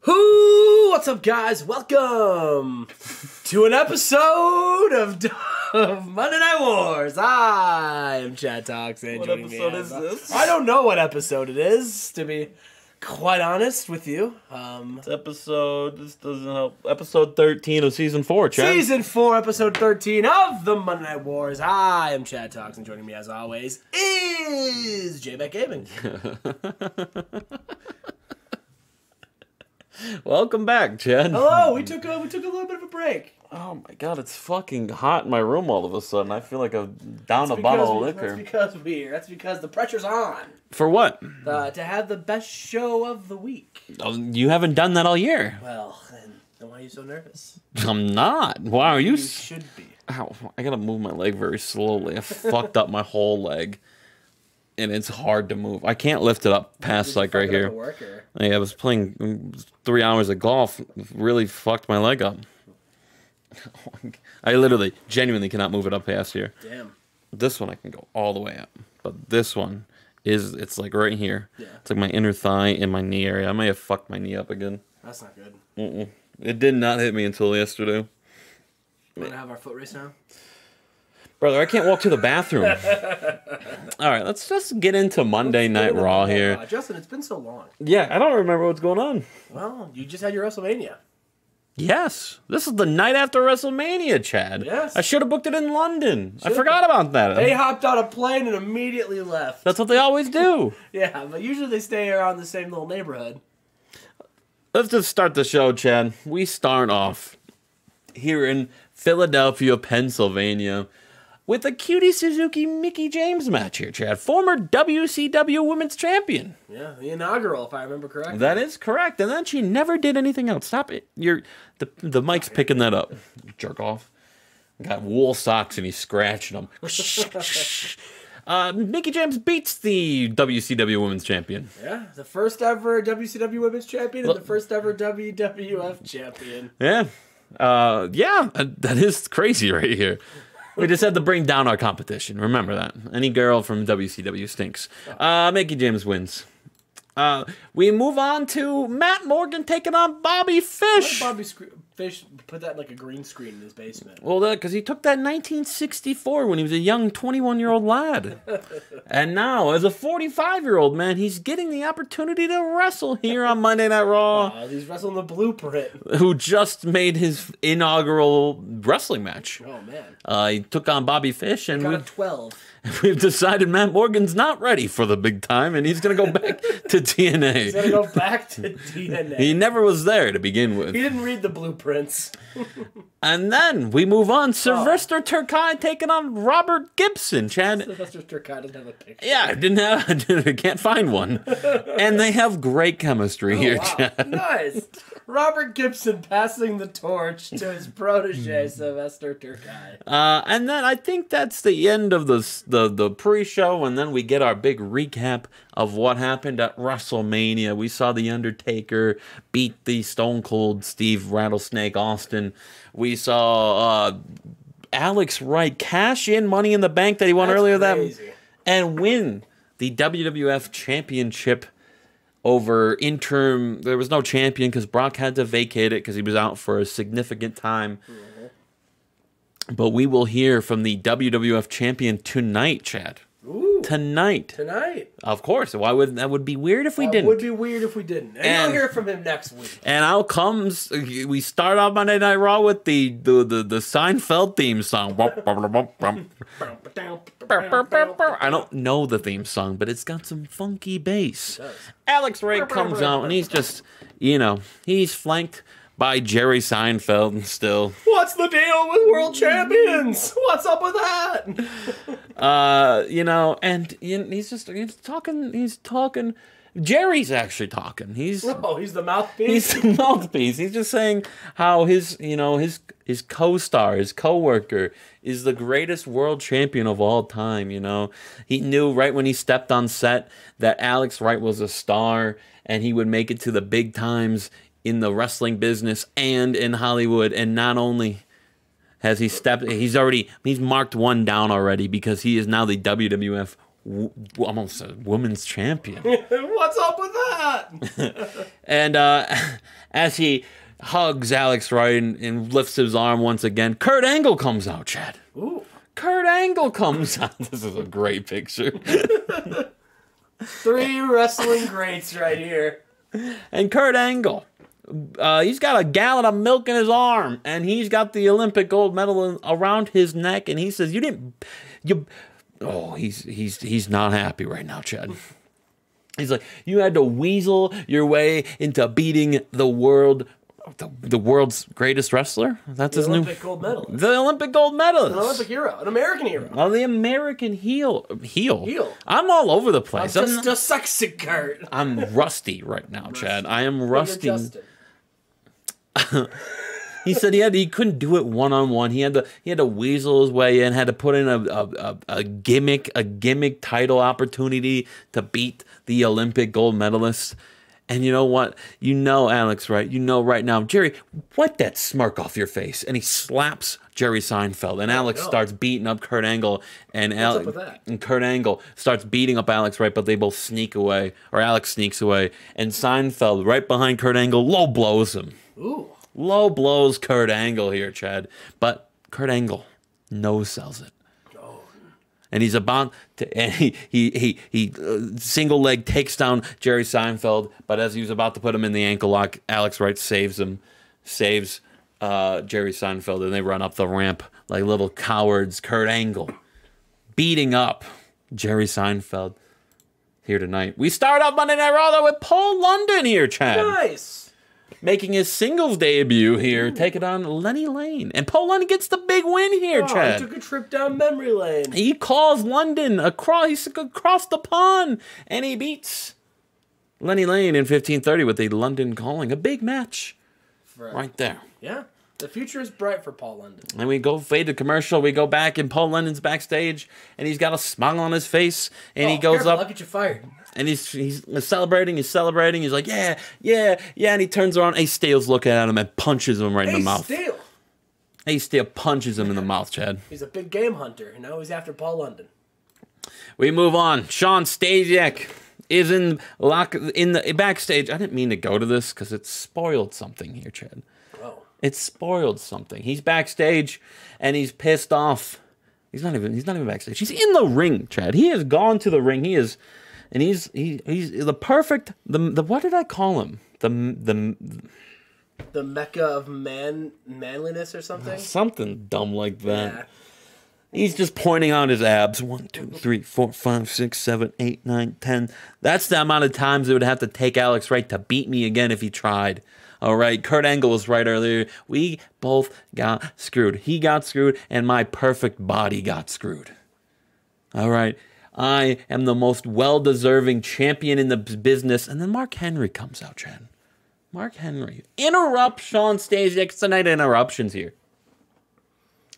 Whoo! What's up, guys? Welcome to an episode of Monday Night Wars. I am Chad Talks. What episode is this? I don't know what episode it is, to be quite honest with you. It's episode, this doesn't help, episode 13 of season 4, Chad. Season 4, episode 13 of the Monday Night Wars. I am Chad Talks, and joining me as always is Jmack Gaming. Welcome back, Chad. Hello, we took a little bit of a break. Oh my god, it's fucking hot in my room all of a sudden. I feel like I'm down a bottle of liquor. That's because the pressure's on. For what? To have the best show of the week. Oh, you haven't done that all year. Well, then why are you so nervous? I'm not. Why are you? You should be. Ow, I gotta move my leg very slowly. I fucked up my whole leg. And it's hard to move. I can't lift it up past like right here. Yeah, I was playing 3 hours of golf. Really fucked my leg up. I literally, genuinely cannot move it up past here. Damn. This one I can go all the way up. But this one it's like right here. Yeah. It's like my inner thigh and my knee area. I may have fucked my knee up again. That's not good. It did not hit me until yesterday. You want to have our foot race now? Brother, I can't walk to the bathroom. All right, let's just get into Monday Night Raw here. Justin, it's been so long. Yeah, I don't remember what's going on. Well, you just had your WrestleMania. Yes, this is the night after WrestleMania, Chad. Yes. I should have booked it in London. I forgot about that. They hopped on a plane and immediately left. That's what they always do. Yeah, but usually they stay around the same little neighborhood. Let's just start the show, Chad. We start off here in Philadelphia, Pennsylvania, with a Cutie Suzuki Mickie James match here, Chad. Former WCW Women's Champion. Yeah, the inaugural, if I remember correctly. That is correct. And then she never did anything else. Stop it. The mic's picking that up. Jerk off. Got wool socks and he's scratching them. Mickie James beats the WCW Women's Champion. Yeah, the first ever WCW Women's Champion and the first ever WWF Champion. Yeah. That is crazy right here. We just had to bring down our competition. Remember that. Any girl from WCW stinks. Mickie James wins. We move on to Matt Morgan taking on Bobby Fish. Why did Bobby Fish put that in like a green screen in his basement? Well, because he took that in 1964 when he was a young 21-year-old lad. And now, as a 45-year-old man, he's getting the opportunity to wrestle here on Monday Night Raw. He's wrestling the Blueprint. Who just made his inaugural wrestling match. Oh, man. He took on Bobby Fish. And got 12. We've decided Matt Morgan's not ready for the big time, and he's going to go back to TNA. He's going to go back to TNA. He never was there to begin with. He didn't read the blueprints. And then we move on. Sylvester Terkay taking on Robert Gibson, Chad. Sylvester Terkay doesn't have a picture. Yeah, I can't find one. And they have great chemistry here, wow. Chad. Nice. Robert Gibson passing the torch to his protege, Sylvester Terkay. And then I think that's the end of the pre-show, and then we get our big recap of what happened at WrestleMania. We saw The Undertaker beat the Stone Cold Steve Rattlesnake Austin. We saw Alex Wright cash in Money in the Bank that he won earlier and win the WWF Championship over interim. There was no champion because Brock had to vacate it because he was out for a significant time. But we will hear from the WWF champion tonight, Chad. Ooh, Tonight. Of course. Why would that would be weird if we didn't? It would be weird if we didn't. And you'll hear from him next week. And out comes, we start off Monday Night Raw with the Seinfeld theme song. I don't know the theme song, but it's got some funky bass. Alex Wright comes out and he's just, he's flanked by Jerry Seinfeld still. What's the deal with world champions? What's up with that? He's talking. Jerry's actually talking. He's the mouthpiece. He's the mouthpiece. He's just saying how his co-star, his co-worker, is the greatest world champion of all time. He knew right when he stepped on set that Alex Wright was a star and he would make it to the big times in the wrestling business and in Hollywood. And not only has he he's marked one down already because he is now the WWF almost a women's champion. What's up with that? And as he hugs Alex Wright and lifts his arm once again, Kurt Angle comes out, Chad. Ooh. Kurt Angle comes out. This is a great picture. 3 wrestling greats right here. And Kurt Angle, he's got a gallon of milk in his arm, and he's got the Olympic gold medal around his neck, and he says, he's not happy right now, Chad. He's like, you had to weasel your way into beating the world's greatest wrestler. That's his Olympic gold medalist. The Olympic gold medalist. An Olympic hero. An American hero. Oh, the American heel. Heel. I'm all over the place. I'm just a sexy Kurt. I'm rusty right now, Chad. I am rusty. He said he couldn't do it one-on-one. He had to weasel his way in, had to put in a gimmick title opportunity to beat the Olympic gold medalist. And you know what? You know, Alex, right? You know right now, Jerry, wipe that smirk off your face. And he slaps Jerry Seinfeld. And Alex starts beating up Kurt Angle. And Kurt Angle starts beating up Alex, right? But they both sneak away. Or Alex sneaks away. And Seinfeld, right behind Kurt Angle, low blows him. Ooh. Low blows Kurt Angle here, Chad. But Kurt Angle no-sells it. And he's about to, and he single leg takes down Jerry Seinfeld, but as he was about to put him in the ankle lock, Alex Wright saves Jerry Seinfeld, and they run up the ramp like little cowards. Kurt Angle beating up Jerry Seinfeld here tonight. We start off Monday Night Raw with Paul London here, Chad. Nice. Making his singles debut here, taking on Lenny Lane. And Paul London gets the big win here, Chad. He took a trip down memory lane. He calls London across the pond, and he beats Lenny Lane in 15:30 with a London calling. A big match right there. Yeah. The future is bright for Paul London. And we go fade to commercial. We go back, and Paul London's backstage, and he's got a smile on his face, and he goes up. I'll get you fired. And he's celebrating. He's like, yeah. And he turns around. Ace Steele's looking at him and punches him right in the mouth. Ace Steele punches him in the mouth, Chad. He's a big game hunter. You know, he's after Paul London. We move on. Shawn Stasiak is in the backstage. I didn't mean to go to this because it spoiled something here, Chad. Oh. It spoiled something. He's backstage and he's pissed off. He's not even backstage. He's in the ring, Chad. He has gone to the ring. He's the perfect what did I call him? The mecca of manliness or something? Something dumb like that. Yeah. He's just pointing out his abs. 1, 2, 3, 4, 5, 6, 7, 8, 9, 10. That's the amount of times it would have to take Alex Wright to beat me again if he tried. All right, Kurt Angle was right earlier. We both got screwed. He got screwed, and my perfect body got screwed. All right. I am the most well-deserving champion in the business. And then Mark Henry comes out, Chad. Mark Henry. Interrupt Shawn Stasiak. It's the night of interruptions here.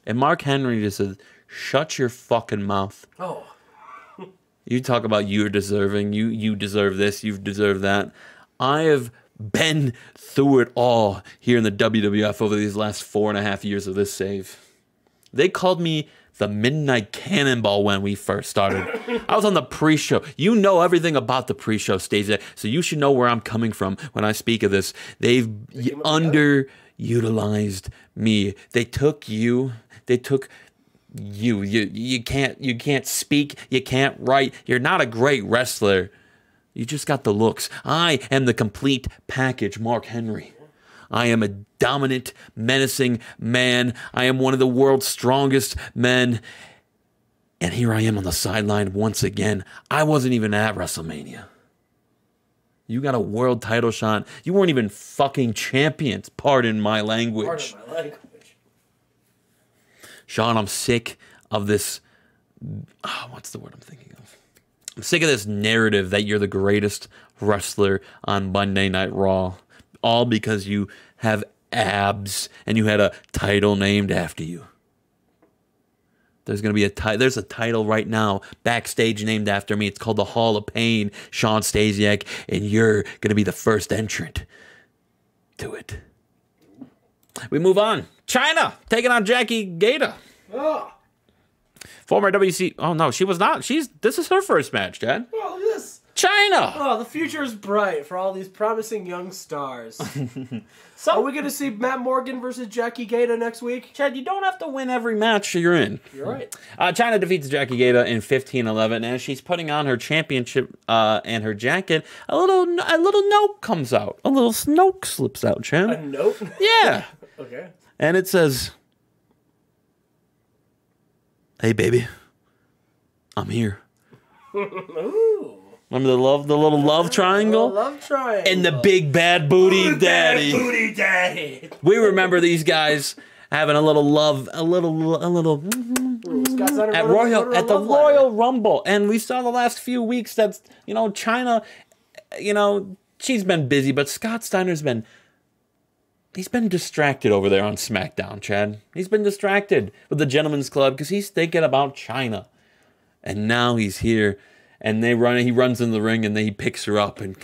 And Mark Henry just says, shut your fucking mouth. Oh. You talk about you're deserving. You deserve this. You deserve that. I have been through it all here in the WWF over these last 4.5 years of this save. They called me the Midnight Cannonball when we first started. I was on the pre-show. You know everything about the pre-show stage, so you should know where I'm coming from when I speak of this. They've underutilized me. They took you. They took you. You can't speak. You can't write. You're not a great wrestler. You just got the looks. I am the complete package, Mark Henry. I am a dominant, menacing man. I am one of the world's strongest men. And here I am on the sideline once again. I wasn't even at WrestleMania. You got a world title shot. You weren't even fucking champions. Pardon my language. Pardon my language. Shawn, I'm sick of this. What's the word I'm thinking of? I'm sick of this narrative that you're the greatest wrestler on Monday Night Raw. All because you have abs and you had a title named after you. There's going to be there's a title right now backstage named after me. It's called the Hall of Pain, Shawn Stasiak, and you're going to be the first entrant to it. We move on. China taking on Jackie Gaeta. Oh. Former WC. Oh no, she was not. This is her first match, Dad. Oh, look at this. China. Oh, the future is bright for all these promising young stars. So, are we going to see Matt Morgan versus Jackie Gaeta next week? Chad, you don't have to win every match you're in. You're right. China defeats Jackie Gaeta in 15-11, and as she's putting on her championship and her jacket, a little note comes out. A little note slips out, Chad. A note? Yeah. Okay. And it says, "Hey, baby, I'm here." Ooh. Remember the little love triangle? Love triangle. And the big bad booty daddy. Booty daddy. We remember these guys having a little love, at the Royal Rumble. And we saw the last few weeks that, China, she's been busy, but Scott Steiner's he's been distracted over there on SmackDown, Chad. He's been distracted with the Gentleman's Club because he's thinking about China. And now he's here. And he runs in the ring, and then he picks her up and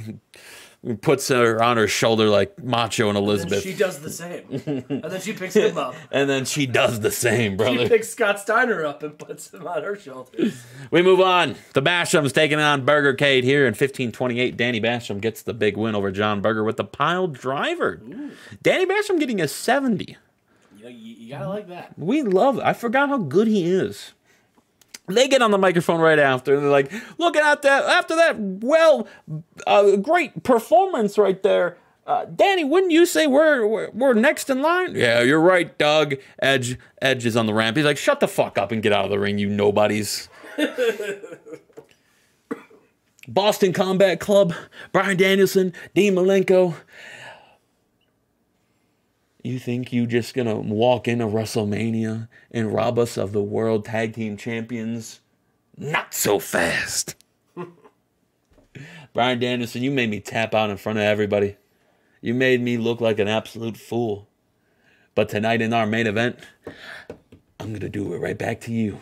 puts her on her shoulder like Macho and Elizabeth. And she does the same. And then she picks him up. And then she does the same, brother. She picks Scott Steiner up and puts him on her shoulders. We move on. The Basham's taking on Burgercade here in 15-28. Danny Basham gets the big win over John Berger with the pile driver. Ooh. Danny Basham getting a 70. You gotta like that. We love it. I forgot how good he is. They get on the microphone right after, and they're like, "Look at that! After that, great performance right there, Danny. Wouldn't you say we're next in line?" "Yeah, you're right, Doug." Edge is on the ramp. He's like, "Shut the fuck up and get out of the ring, you nobodies." Boston Combat Club, Bryan Danielson, Dean Malenko. You think you just gonna walk into WrestleMania and rob us of the World Tag Team Champions? Not so fast. Bryan Danielson, you made me tap out in front of everybody. You made me look like an absolute fool. But tonight in our main event, I'm gonna do it right back to you.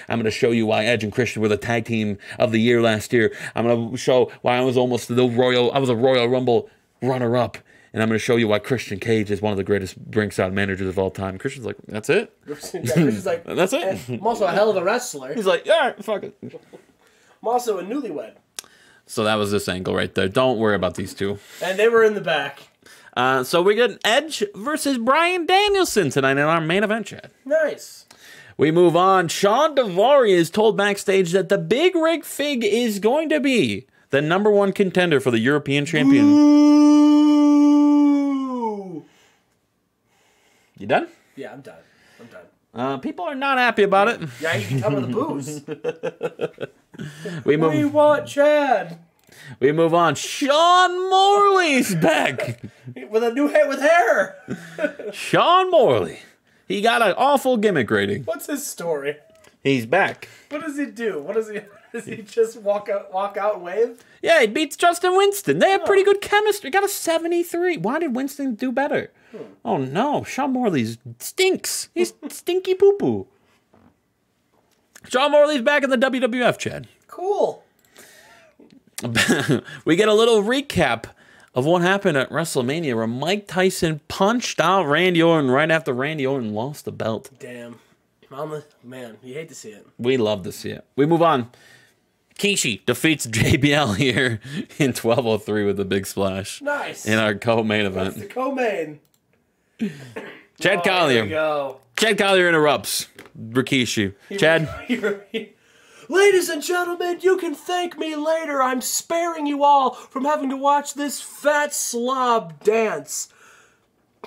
I'm gonna show you why Edge and Christian were the tag team of the year last year. I'm gonna show why I was a Royal Rumble runner-up. And I'm going to show you why Christian Cage is one of the greatest ringside managers of all time. Christian's like, "That's it?" Yeah, Christian's like, "That's it?" I'm also a hell of a wrestler. He's like, "Yeah, fuck it." I'm also a newlywed. So that was this angle right there. Don't worry about these two. And they were in the back. So we get Edge versus Bryan Danielson tonight in our main event, Chad. Nice. We move on. Sean Daivari is told backstage that the Big Rig Fig is going to be the #1 contender for the European champion. You done? Yeah, I'm done. People are not happy about it. Yeah, you can tell by the booze. We want Chad. We move on. Sean Morley's back. With a new head with hair. Sean Morley. He got an awful gimmick rating. What's his story? He's back. What does he do? Does he just walk out and wave? Yeah, he beats Justin Winston. They have pretty good chemistry. Got a 73. Why did Winston do better? Oh no, Sean Morley stinks. He's stinky poo-poo. Sean Morley's back in the WWF, Chad. Cool. We get a little recap of what happened at WrestleMania where Mike Tyson punched out Randy Orton right after Randy Orton lost the belt. Damn. Man, you hate to see it. We love to see it. We move on. Kishi defeats JBL here in 12:03 with a big splash. Nice. In our co-main event. That's the co-main. Chad Collier. There we go. Chad Collier interrupts Rikishi. Chad. Ladies and gentlemen, you can thank me later. I'm sparing you all from having to watch this fat slob dance.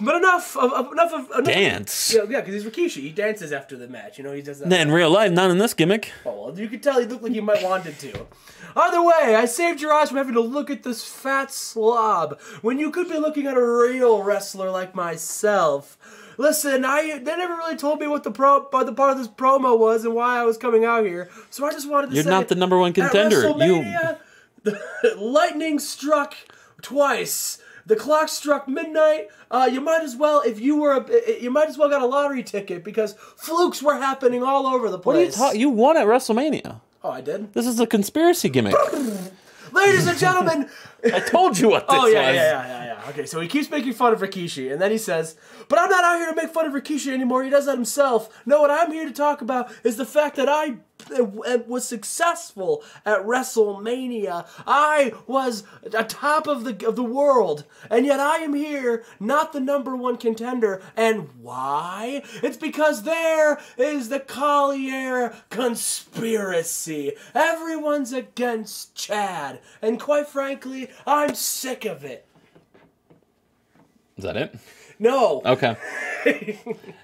But enough of dance. Yeah, because he's Rikishi. He dances after the match. He does that. In real life, not in this gimmick. Oh, well, you could tell he looked like he might wanted to. Either way, I saved your eyes from having to look at this fat slob when you could be looking at a real wrestler like myself. Listen, they never really told me what the part of this promo was and why I was coming out here, so I just wanted to say... You're not the #1 contender. At WrestleMania, the lightning struck twice. The clock struck midnight. You might as well, you might as well got a lottery ticket because flukes were happening all over the place. What are you talking? You won at WrestleMania. Oh, I did? This is a conspiracy gimmick. Ladies and gentlemen. I told you what this was. Yeah. Okay, so he keeps making fun of Rikishi, and then he says, but I'm not out here to make fun of Rikishi anymore. He does that himself. No, what I'm here to talk about is the fact that I was successful at WrestleMania. I was atop of the world, and yet I am here, not the #1 contender. And why? It's because there is the Collier conspiracy. Everyone's against Chad, and quite frankly, I'm sick of it. Is that it? No. Okay.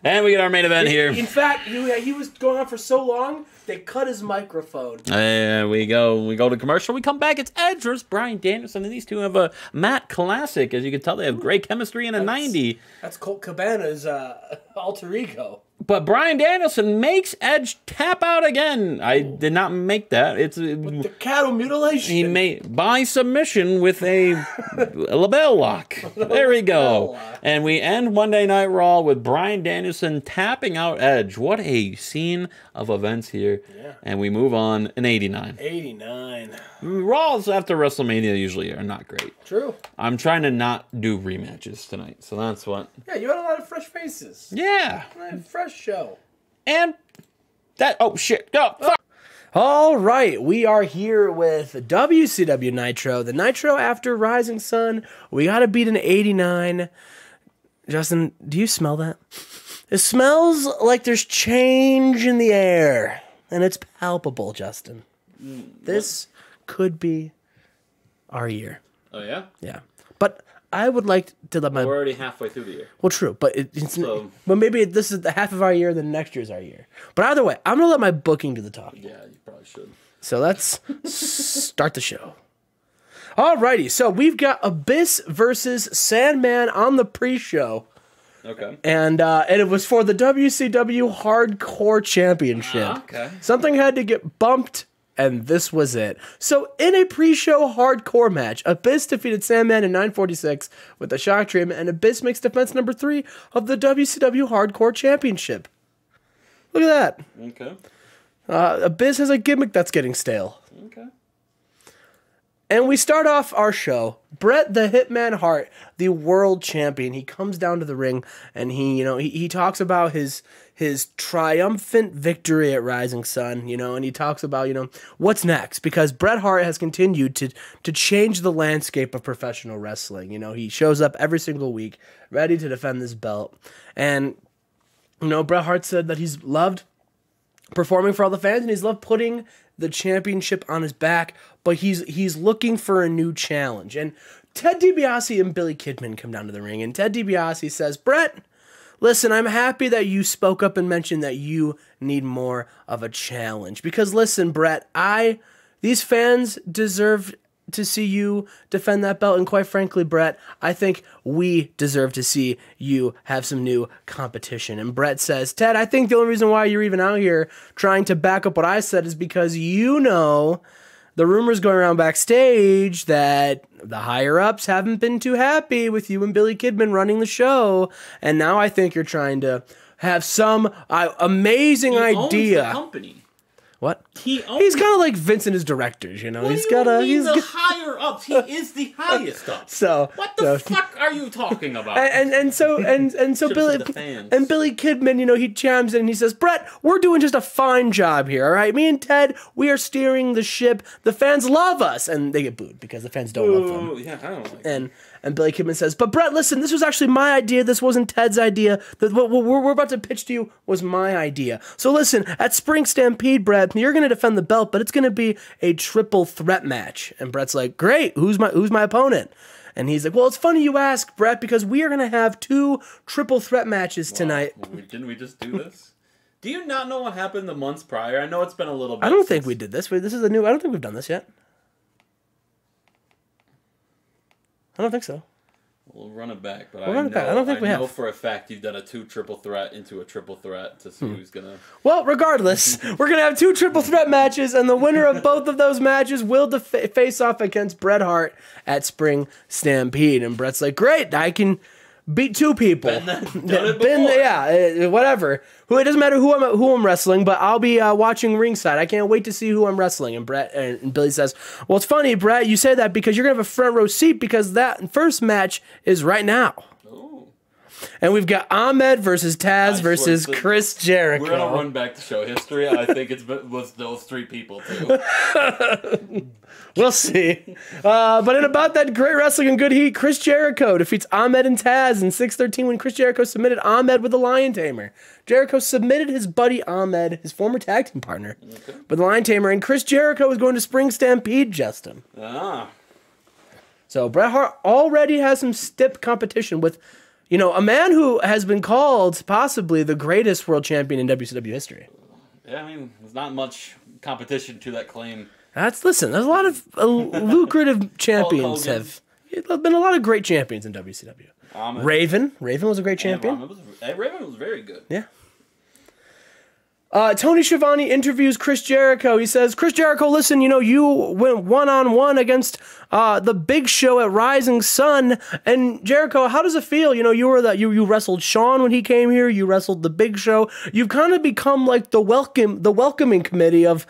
And we get our main event here. In fact, he was going on for so long, they cut his microphone. And we go to commercial. We come back. It's Edge versus Bryan Danielson, and these two have a Matt classic. As you can tell, they have great chemistry in a 90. That's Colt Cabana's alter ego. But Bryan Danielson makes Edge tap out again. I did not make that. It's with the cattle mutilation. He made by submission with a label lock. There we go. And we end Monday Night Raw with Bryan Danielson tapping out Edge. What a scene of events here. Yeah. And we move on in 89. 89. Raws after WrestleMania usually are not great. True. I'm trying to not do rematches tonight, so that's what. Yeah, you had a lot of fresh faces. Yeah. Fresh show. And that. Oh shit! Go. Fuck. All right, we are here with WCW Nitro, the Nitro after Rising Sun. We got to beat an 89. Justin, do you smell that? It smells like there's change in the air, and it's palpable, Justin. This could be our year. Oh yeah. Yeah, but I would like to let my. We're already halfway through the year. Well, true, but but maybe this is the half of our year, then next year's our year. But either way, I'm gonna let my booking do the talking. Yeah, you probably should. So let's start the show. Alrighty, so we've got Abyss versus Sandman on the pre-show. Okay. And it was for the WCW Hardcore Championship. Okay. Something had to get bumped, and this was it. So in a pre-show hardcore match, Abyss defeated Sandman in 9:46 with a shock treatment, and Abyss makes defense number 3 of the WCW Hardcore Championship. Look at that. Okay. Abyss has a gimmick that's getting stale. Okay. And we start off our show. Bret the Hitman Hart, the world champion, he comes down to the ring and he talks about his triumphant victory at Rising Sun, and he talks about, what's next, because Bret Hart has continued to change the landscape of professional wrestling. He shows up every single week ready to defend this belt. And Bret Hart said that he's loved performing for all the fans and he's loved putting the championship on his back, but he's looking for a new challenge. And Ted DiBiase and Billy Kidman come down to the ring, and Ted DiBiase says, Bret, listen, I'm happy that you spoke up and mentioned that you need more of a challenge. Because listen, Bret, these fans deserve to see you defend that belt, and quite frankly, Bret, I think we deserve to see you have some new competition. And Bret says, Ted, I think the only reason why you're even out here trying to back up what I said is because the rumors going around backstage that the higher-ups haven't been too happy with you and Billy Kidman running the show, and now I think you're trying to have some amazing idea. Owns the company. What? He's kind of like Vince and his directors, He's the higher ups. He is the highest up. So what the fuck are you talking about? And so Billy Kidman, he chimes in and he says, Bret, we're doing just a fine job here, all right? Me and Ted, we are steering the ship. The fans love us, and they get booed because the fans don't love them. Yeah, I don't like And Billy Kidman says, but Bret, listen, this was actually my idea. This wasn't Ted's idea. What we're about to pitch to you was my idea. So listen, at Spring Stampede, Bret, you're going to defend the belt, but it's going to be a triple threat match. And Bret's like, great, who's my opponent? And he's like, well, it's funny you ask, Bret, because we are going to have 2 triple threat matches tonight. Didn't we just do this? Do you not know what happened the months prior? I know it's been a little bit. I don't think we did this. This is I don't think we've done this yet. I don't think so. We'll run it back, but I don't think we have. I know for a fact you've done a 2 triple threat into a triple threat to see who's gonna. Well, regardless, we're gonna have 2 triple threat matches, and the winner of both of those matches will face off against Bret Hart at Spring Stampede. And Bret's like, great, I can beat 2 people. Whatever. It doesn't matter who I'm wrestling, but I'll be watching ringside. I can't wait to see who I'm wrestling. And Billy says, well, it's funny, Bret, you say that because you're gonna have a front row seat because that first match is right now. Oh. And we've got Ahmed versus Taz versus swear, Chris Jericho. We're going to run back to show history. I think it was those three people, too. We'll see. But in About That Great Wrestling and Good Heat, Chris Jericho defeats Ahmed and Taz in 6:13 when Chris Jericho submitted Ahmed with the Lion Tamer. Jericho submitted his buddy Ahmed, his former tag team partner, with the Lion Tamer, and Chris Jericho is going to Spring Stampede, Justin. So Bret Hart already has some stiff competition with, a man who has been called possibly the greatest world champion in WCW history. Yeah, I mean, there's not much competition to that claim. There's a lot of lucrative champions there's been a lot of great champions in WCW. Raven was a great champion. Raven was very good. Yeah. Tony Schiavone interviews Chris Jericho. He says, Chris Jericho, listen, you went one-on-one against the Big Show at Rising Sun. And Jericho, how does it feel? You wrestled Shawn when he came here. You wrestled the Big Show. You've kind of become like the welcoming committee of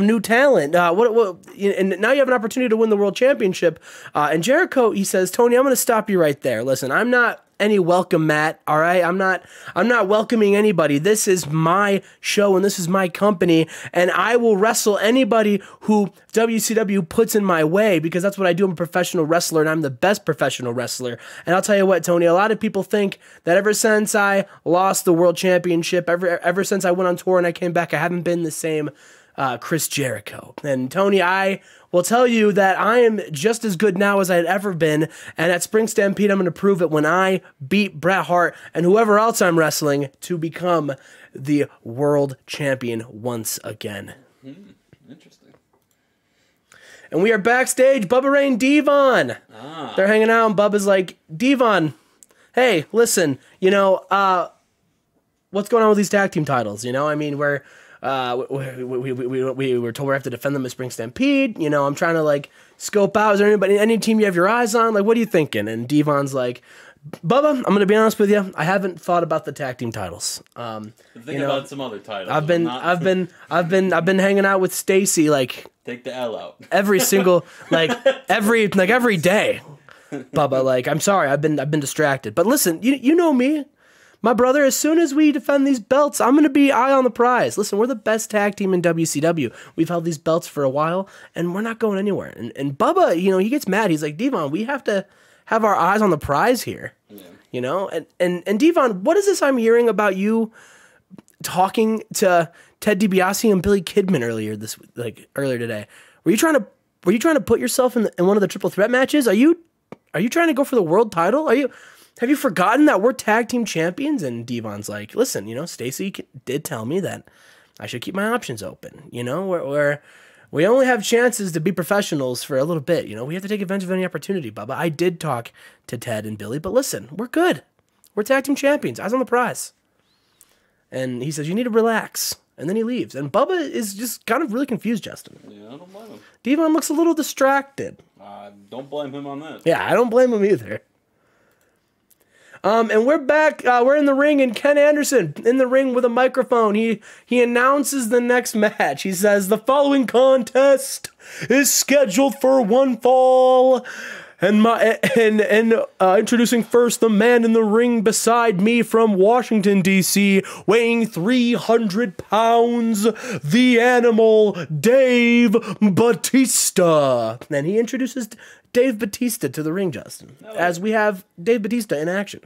new talent. And now you have an opportunity to win the world championship. And Jericho, he says, Tony, I'm going to stop you right there. Listen, I'm not any welcome mat, all right? I'm not welcoming anybody. This is my show and this is my company, and I will wrestle anybody who WCW puts in my way, because that's what I do. I'm a professional wrestler, and I'm the best professional wrestler. And I'll tell you what, Tony, a lot of people think that ever since I lost the world championship, ever since I went on tour and I came back, I haven't been the same Chris Jericho. And Tony, I will tell you that I am just as good now as I had ever been, and at Spring Stampede, I'm going to prove it when I beat Bret Hart and whoever else I'm wrestling to become the world champion once again. Interesting. And we are backstage. Bubba Ray and Devon. They're hanging out, and Bubba's like, Devon, hey, listen, what's going on with these tag team titles? I mean, we were told we have to defend them at Spring Stampede. I'm trying to scope out. Is there any team you have your eyes on? What are you thinking? And Devon's like, Bubba, I'm going to be honest with you. I haven't thought about the tag team titles. Think about some other titles. I've been hanging out with Stacy take the L out every single every day. Bubba, I'm sorry, I've been distracted. But listen, you know me. My brother, as soon as we defend these belts, I'm going to be eye on the prize. Listen, we're the best tag team in WCW. We've held these belts for a while, and we're not going anywhere. And Bubba, he gets mad. He's like, Devon, we have to have our eyes on the prize here. Yeah. And Devon, what is this I'm hearing about you talking to Ted DiBiase and Billy Kidman earlier today? Were you trying to put yourself in one of the triple threat matches? Are you trying to go for the world title? Have you forgotten that we're tag team champions? And Devon's like, listen, Stacy did tell me that I should keep my options open. We only have chances to be professionals for a little bit. We have to take advantage of any opportunity, Bubba. I did talk to Ted and Billy, but listen, we're good. We're tag team champions. Eyes on the prize. And he says, you need to relax. And then he leaves. And Bubba is just kind of really confused, Justin. Yeah, I don't blame him. Devon looks a little distracted. Don't blame him on that. Yeah, I don't blame him either. And we're back. We're in the ring, and Ken Anderson in the ring with a microphone. He announces the next match. He says the following contest is scheduled for one fall. And introducing first the man in the ring beside me from Washington, D.C., weighing 300 pounds, the animal, Dave Batista. And he introduces Dave Batista to the ring, Justin, as we have Dave Batista in action.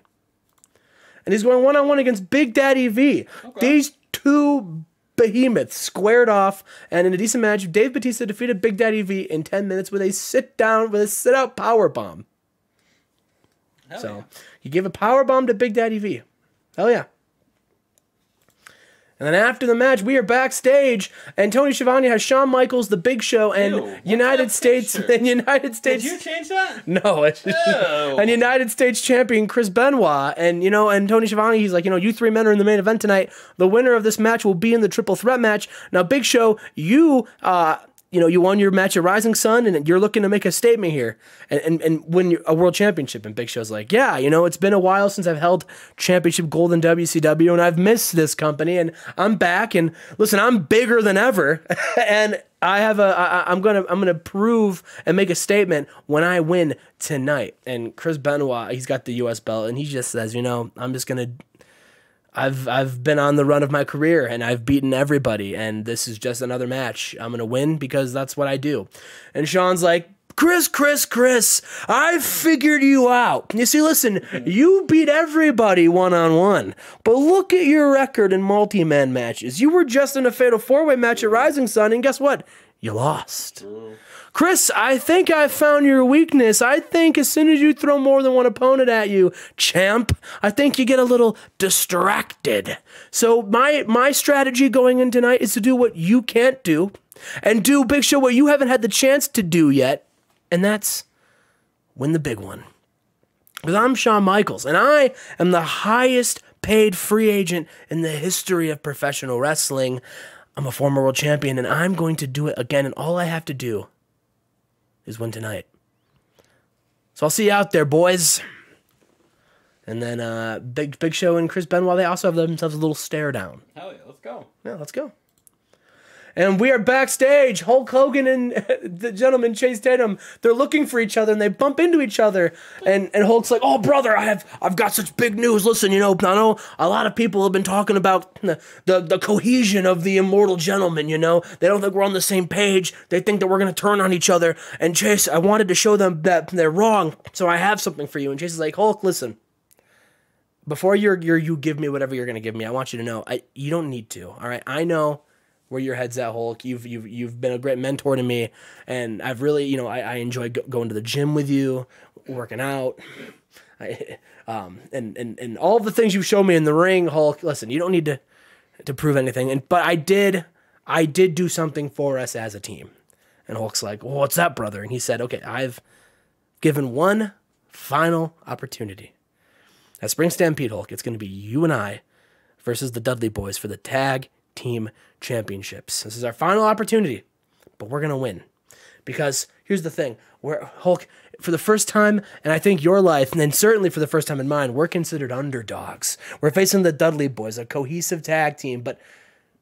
And he's going one-on-one against Big Daddy V. Okay. These two behemoths squared off, and in a decent match, Dave Batista defeated Big Daddy V in 10 minutes with a sit-out power bomb. He gave a power bomb to Big Daddy V. Hell yeah. And then after the match, we are backstage, and Tony Schiavone has Shawn Michaels, The Big Show, and United States. Did you change that? No. And United States champion Chris Benoit, and Tony Schiavone, he's like, you three men are in the main event tonight. The winner of this match will be in the triple threat match. Now, Big Show, you you know, you won your match at Rising Sun, and you're looking to make a statement here and win a world championship. And Big Show's like, yeah, you know, it's been a while since I've held championship gold in WCW, and I've missed this company, and I'm back. And listen, I'm bigger than ever, and I'm gonna prove and make a statement when I win tonight. And Chris Benoit, he's got the U.S. belt, and he just says, you know, I've been on the run of my career, and I've beaten everybody, and this is just another match. I'm gonna win because that's what I do. And Sean's like, Chris, I figured you out. You see, listen, you beat everybody one-on-one, but look at your record in multi-man matches. You were just in a fatal four-way match at Rising Sun, and guess what? You lost. Chris, I think I found your weakness. I think as soon as you throw more than one opponent at you, champ, I think you get a little distracted. So my strategy going in tonight is to do what you can't do, and do, Big Show, what you haven't had the chance to do yet, and that's win the big one. Because I'm Shawn Michaels, and I am the highest paid free agent in the history of professional wrestling. I'm a former world champion, and I'm going to do it again, and all I have to do is win tonight. So I'll see you out there, boys. And then Big Show and Chris Benoit, they also have themselves a little stare down. Hell yeah, let's go. Yeah, let's go. And we are backstage. Hulk Hogan and the gentleman Chase Tatum, they're looking for each other, and they bump into each other. And Hulk's like, oh, brother, I've got such big news. Listen, you know, I know a lot of people have been talking about the cohesion of the immortal gentleman, you know. They don't think we're on the same page. They think that we're going to turn on each other. And Chase, I wanted to show them that they're wrong, so I have something for you. And Chase is like, Hulk, listen, before you give me whatever you're going to give me, I want you to know, you don't need to, all right? I know where your head's at, Hulk. You've been a great mentor to me, and I've really, you know, I enjoy going to the gym with you, working out, and all the things you've shown me in the ring, Hulk. Listen, you don't need to prove anything, but I did do something for us as a team. And Hulk's like, well, what's that, brother? And he said, okay, I've given one final opportunity. At Spring Stampede, Hulk, it's going to be you and I versus the Dudley Boys for the tag team championships. This is our final opportunity, but we're gonna win. Because here's the thing, Hulk, for the first time, and I think your life, and then certainly for the first time in mine, we're considered underdogs. We're facing the Dudley Boys, a cohesive tag team, but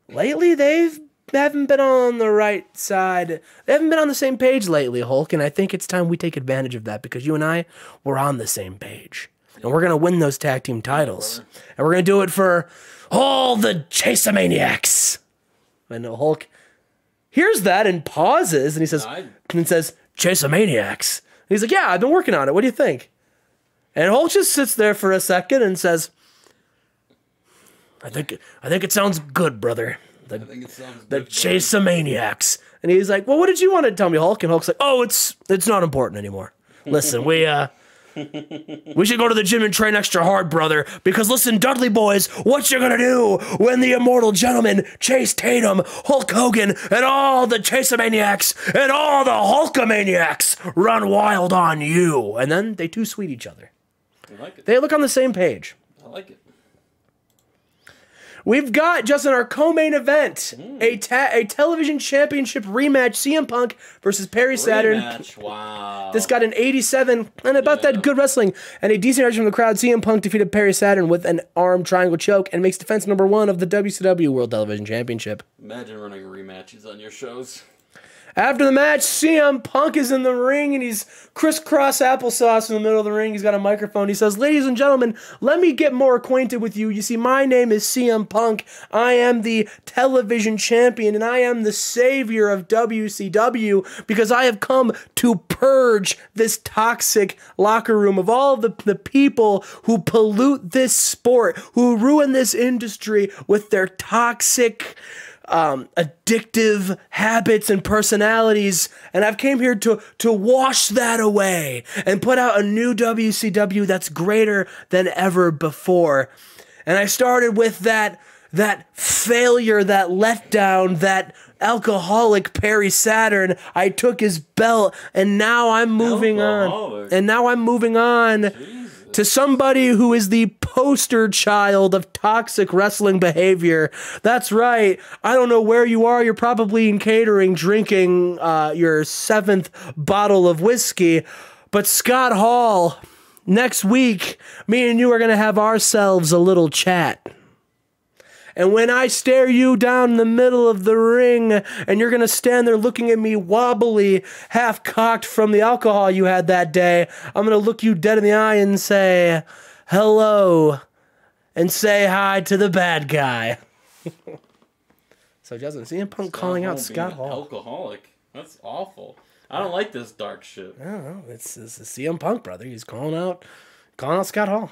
lately they haven't been on the right side. They haven't been on the same page lately, Hulk, and I think it's time we take advantage of that, because you and I, we're on the same page. And we're gonna win those tag team titles. And we're gonna do it for all the Chasemaniacs. And Hulk hears that and pauses, and he says, Chasemaniacs. And he's like, yeah, I've been working on it. What do you think? And Hulk just sits there for a second and says, I think it sounds good, brother. The Chasemaniacs. And he's like, well, what did you want to tell me, Hulk? And Hulk's like, oh, it's not important anymore. Listen, we should go to the gym and train extra hard, brother, because listen, Dudley Boys, what you gonna do when the immortal gentleman, Chase Tatum, Hulk Hogan, and all the Chasemaniacs, and all the Hulkamaniacs run wild on you? And then they two sweet each other. I like it. They look on the same page. I like it. We've got, just in our co-main event, a television championship rematch, CM Punk versus Perry Saturn. Rematch, wow. This got an 87, and about that good wrestling, and a decent reaction from the crowd. CM Punk defeated Perry Saturn with an arm triangle choke and makes defense #1 of the WCW World Television Championship. Imagine running rematches on your shows. After the match, CM Punk is in the ring, and he's crisscross applesauce in the middle of the ring. He's got a microphone. He says, ladies and gentlemen, let me get more acquainted with you. You see, my name is CM Punk. I am the television champion, and I am the savior of WCW because I have come to purge this toxic locker room of all the people who pollute this sport, who ruin this industry with their toxic addictive habits and personalities, and I've came here to wash that away and put out a new WCW that's greater than ever before. And I started with that failure, that letdown, that alcoholic Perry Saturn. I took his belt, and now I'm moving on. And now I'm moving on to somebody who is the poster child of toxic wrestling behavior. That's right. I don't know where you are. You're probably in catering, drinking your 7th bottle of whiskey. But Scott Hall, next week, me and you are going to have ourselves a little chat. And when I stare you down in the middle of the ring and you're going to stand there looking at me wobbly, half-cocked from the alcohol you had that day, I'm going to look you dead in the eye and say, hello, and say hi to the bad guy. So Justin, CM Punk calling out Scott Hall. Alcoholic. That's awful. I don't like this dark shit. I don't know. It's CM Punk, brother. He's calling out Scott Hall.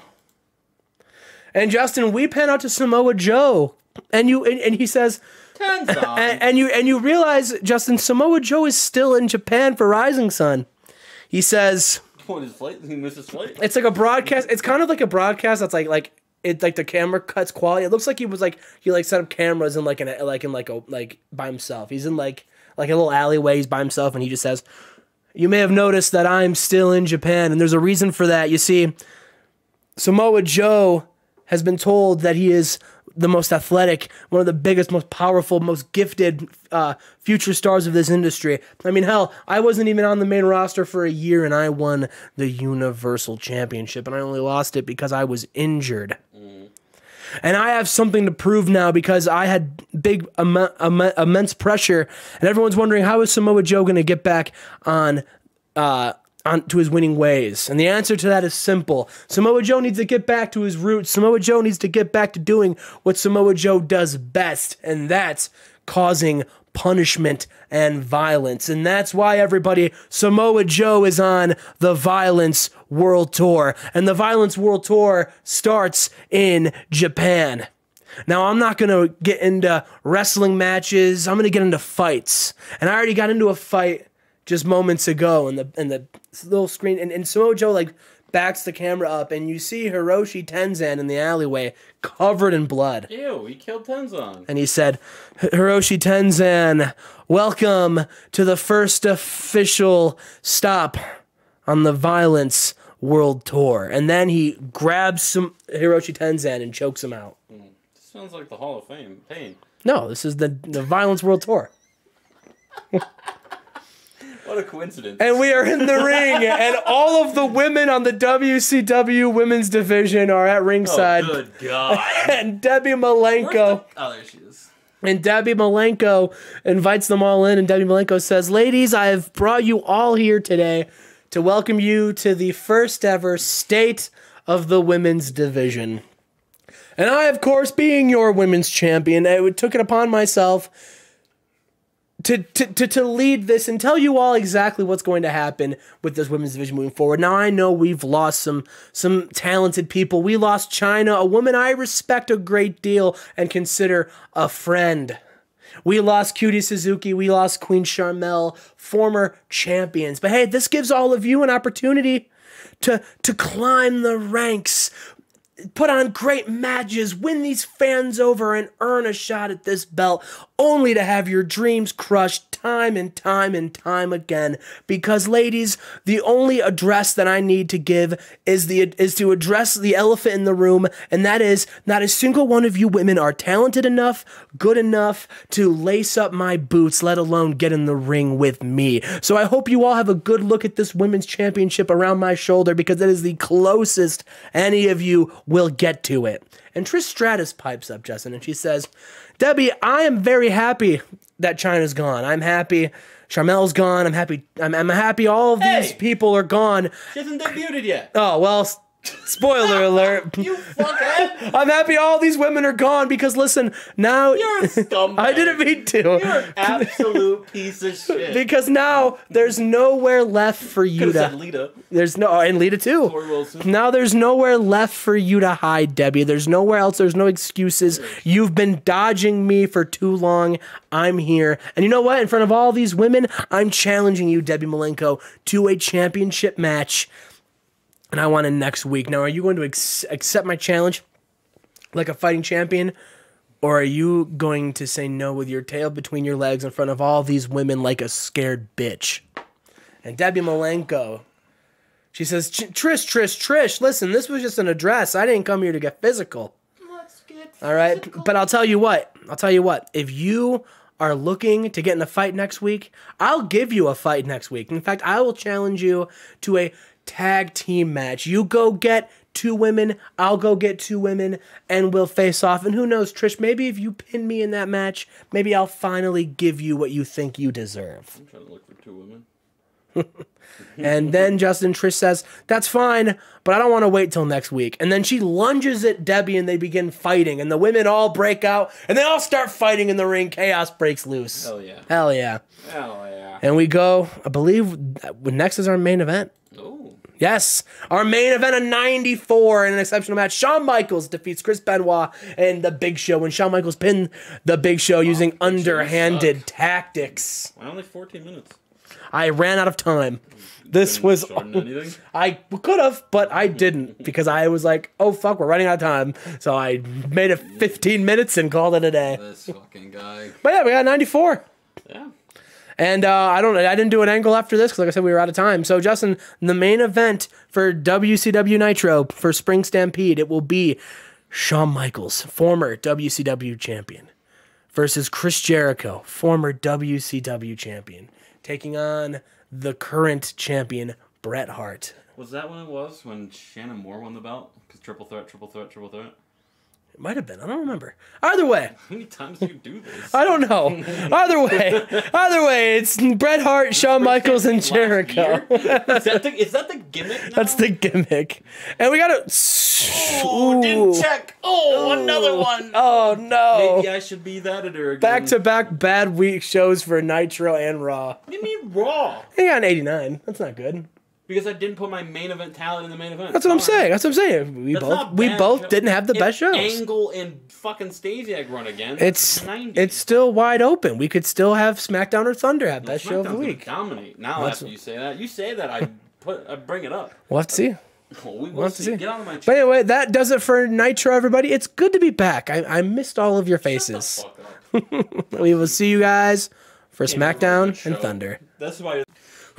And Justin, we pan out to Samoa Joe, and he says, Tenzan. and you realize, Justin, Samoa Joe is still in Japan for Rising Sun. He says, what, his flight? He missed his flight? It's like a broadcast. It's kind of like a broadcast that's like the camera cuts quality. It looks like he set up cameras in by himself. He's in like a little alleyway. He's by himself, and he just says, "You may have noticed that I'm still in Japan, and there's a reason for that. You see, Samoa Joe has been told that he is the most athletic, one of the biggest, most powerful, most gifted future stars of this industry. I mean, hell, I wasn't even on the main roster for a year, and I won the Universal Championship, and I only lost it because I was injured. And I have something to prove now because I had big, immense pressure, and everyone's wondering, how is Samoa Joe going to get back on to his winning ways? And the answer to that is simple. Samoa Joe needs to get back to his roots. Samoa Joe needs to get back to doing what Samoa Joe does best, and that's causing punishment and violence. And that's why, everybody, Samoa Joe is on the Violence World Tour. And the Violence World Tour starts in Japan. Now, I'm not going to get into wrestling matches. I'm going to get into fights. And I already got into a fight just moments ago in the little screen, and Samoa Joe backs the camera up, and you see Hiroshi Tenzan in the alleyway covered in blood. Ew, he killed Tenzan. And he said, Hiroshi Tenzan, welcome to the first official stop on the Violence World Tour. And then he grabs Hiroshi Tenzan and chokes him out. This sounds like the Hall of Fame. Pain. No, this is the Violence World Tour. What a coincidence. And we are in the ring, and all of the women on the WCW women's division are at ringside. Oh, good God. And Debbie Malenko. Oh, there she is. And Debbie Malenko invites them all in, and Debbie Malenko says, ladies, I have brought you all here today to welcome you to the first ever State of the Women's Division. And I, of course, being your women's champion, I took it upon myself to lead this and tell you all exactly what's going to happen with this women's division moving forward. Now, I know we've lost some talented people. We lost Chyna, a woman I respect a great deal and consider a friend. We lost Cutie Suzuki. We lost Queen Charmel, former champions. But hey, this gives all of you an opportunity to climb the ranks, put on great matches, win these fans over, and earn a shot at this belt, only to have your dreams crushed time and time and time again. Because, ladies, the only address that I need to give is to address the elephant in the room, and that is, not a single one of you women are talented enough, good enough to lace up my boots, let alone get in the ring with me. So I hope you all have a good look at this women's championship around my shoulder, because it is the closest any of you will get to it. And Trish Stratus pipes up, Justin, and she says, Debbie, I am very happy that Chyna's gone. I'm happy Charmel's gone. I'm happy. I'm happy all of these people are gone. She hasn't debuted yet. Oh, well, spoiler alert. You fuckhead. I'm happy all these women are gone because, listen, now... You're a scumbag. I didn't mean to. You're an absolute piece of shit. Because now there's nowhere left for you Could've to... said Lita. There's no... And Lita, too. Tori Wilson. Now there's nowhere left for you to hide, Debbie. There's nowhere else. There's no excuses. You've been dodging me for too long. I'm here. And you know what? In front of all these women, I'm challenging you, Debbie Malenko, to a championship match. And I want it next week. Now, are you going to accept my challenge like a fighting champion? Or are you going to say no with your tail between your legs in front of all these women like a scared bitch? And Debbie Malenko, She says, Trish, listen, this was just an address. I didn't come here to get physical. Let's get all right? physical. But I'll tell you what. If you are looking to get in a fight next week, I'll give you a fight next week. In fact, I will challenge you to a tag team match. You go get 2 women, I'll go get 2 women, and we'll face off. And who knows, Trish, maybe if you pin me in that match, maybe I'll finally give you what you think you deserve. I'm trying to look for 2 women. And then Trish says, that's fine, but I don't want to wait till next week. And then she lunges at Debbie and they begin fighting. And the women all break out and they all start fighting in the ring. Chaos breaks loose. Hell yeah. Hell yeah. Hell yeah. And we go, I believe, next is our main event. Oh. Yes, our main event of 94 in an exceptional match. Shawn Michaels defeats Chris Benoit and the Big Show. And Shawn Michaels pinned the Big Show using underhanded tactics. Why only 14 minutes? I ran out of time. This was... I could have, but I didn't because I was like, oh, fuck, we're running out of time. So I made it 15 minutes and called it a day. This fucking guy. But yeah, we got 94. Yeah. And I didn't do an angle after this because, like I said, we were out of time. So, Justin, the main event for WCW Nitro for Spring Stampede, it will be Shawn Michaels, former WCW champion, versus Chris Jericho, former WCW champion, taking on the current champion, Bret Hart. Was that when it was? When Shannon Moore won the belt? Because triple threat. It might have been. I don't remember. Either way. How many times do you do this? I don't know. Either way, it's Bret Hart, Shawn Michaels, and Jericho. Is that the gimmick now? That's the gimmick. And we got to... Oh, didn't check. Oh, another one. Oh, no. Maybe I should be the editor again. Back-to-back bad week shows for Nitro and Raw. What do you mean Raw? He got an 89. That's not good. Because I didn't put my main event talent in the main event. That's what I'm saying. We both didn't have the best shows. Angle and fucking Stasiak run again. It's still wide open. We could still have SmackDown or Thunder have best show of the week. Dominate. Now after you say that, I bring it up. We'll have to see. We'll have to see. Get on my But anyway, that does it for Nitro, everybody. It's good to be back. I missed all of your faces. Shut the fuck up. We will see you guys for SmackDown and Thunder. That's why.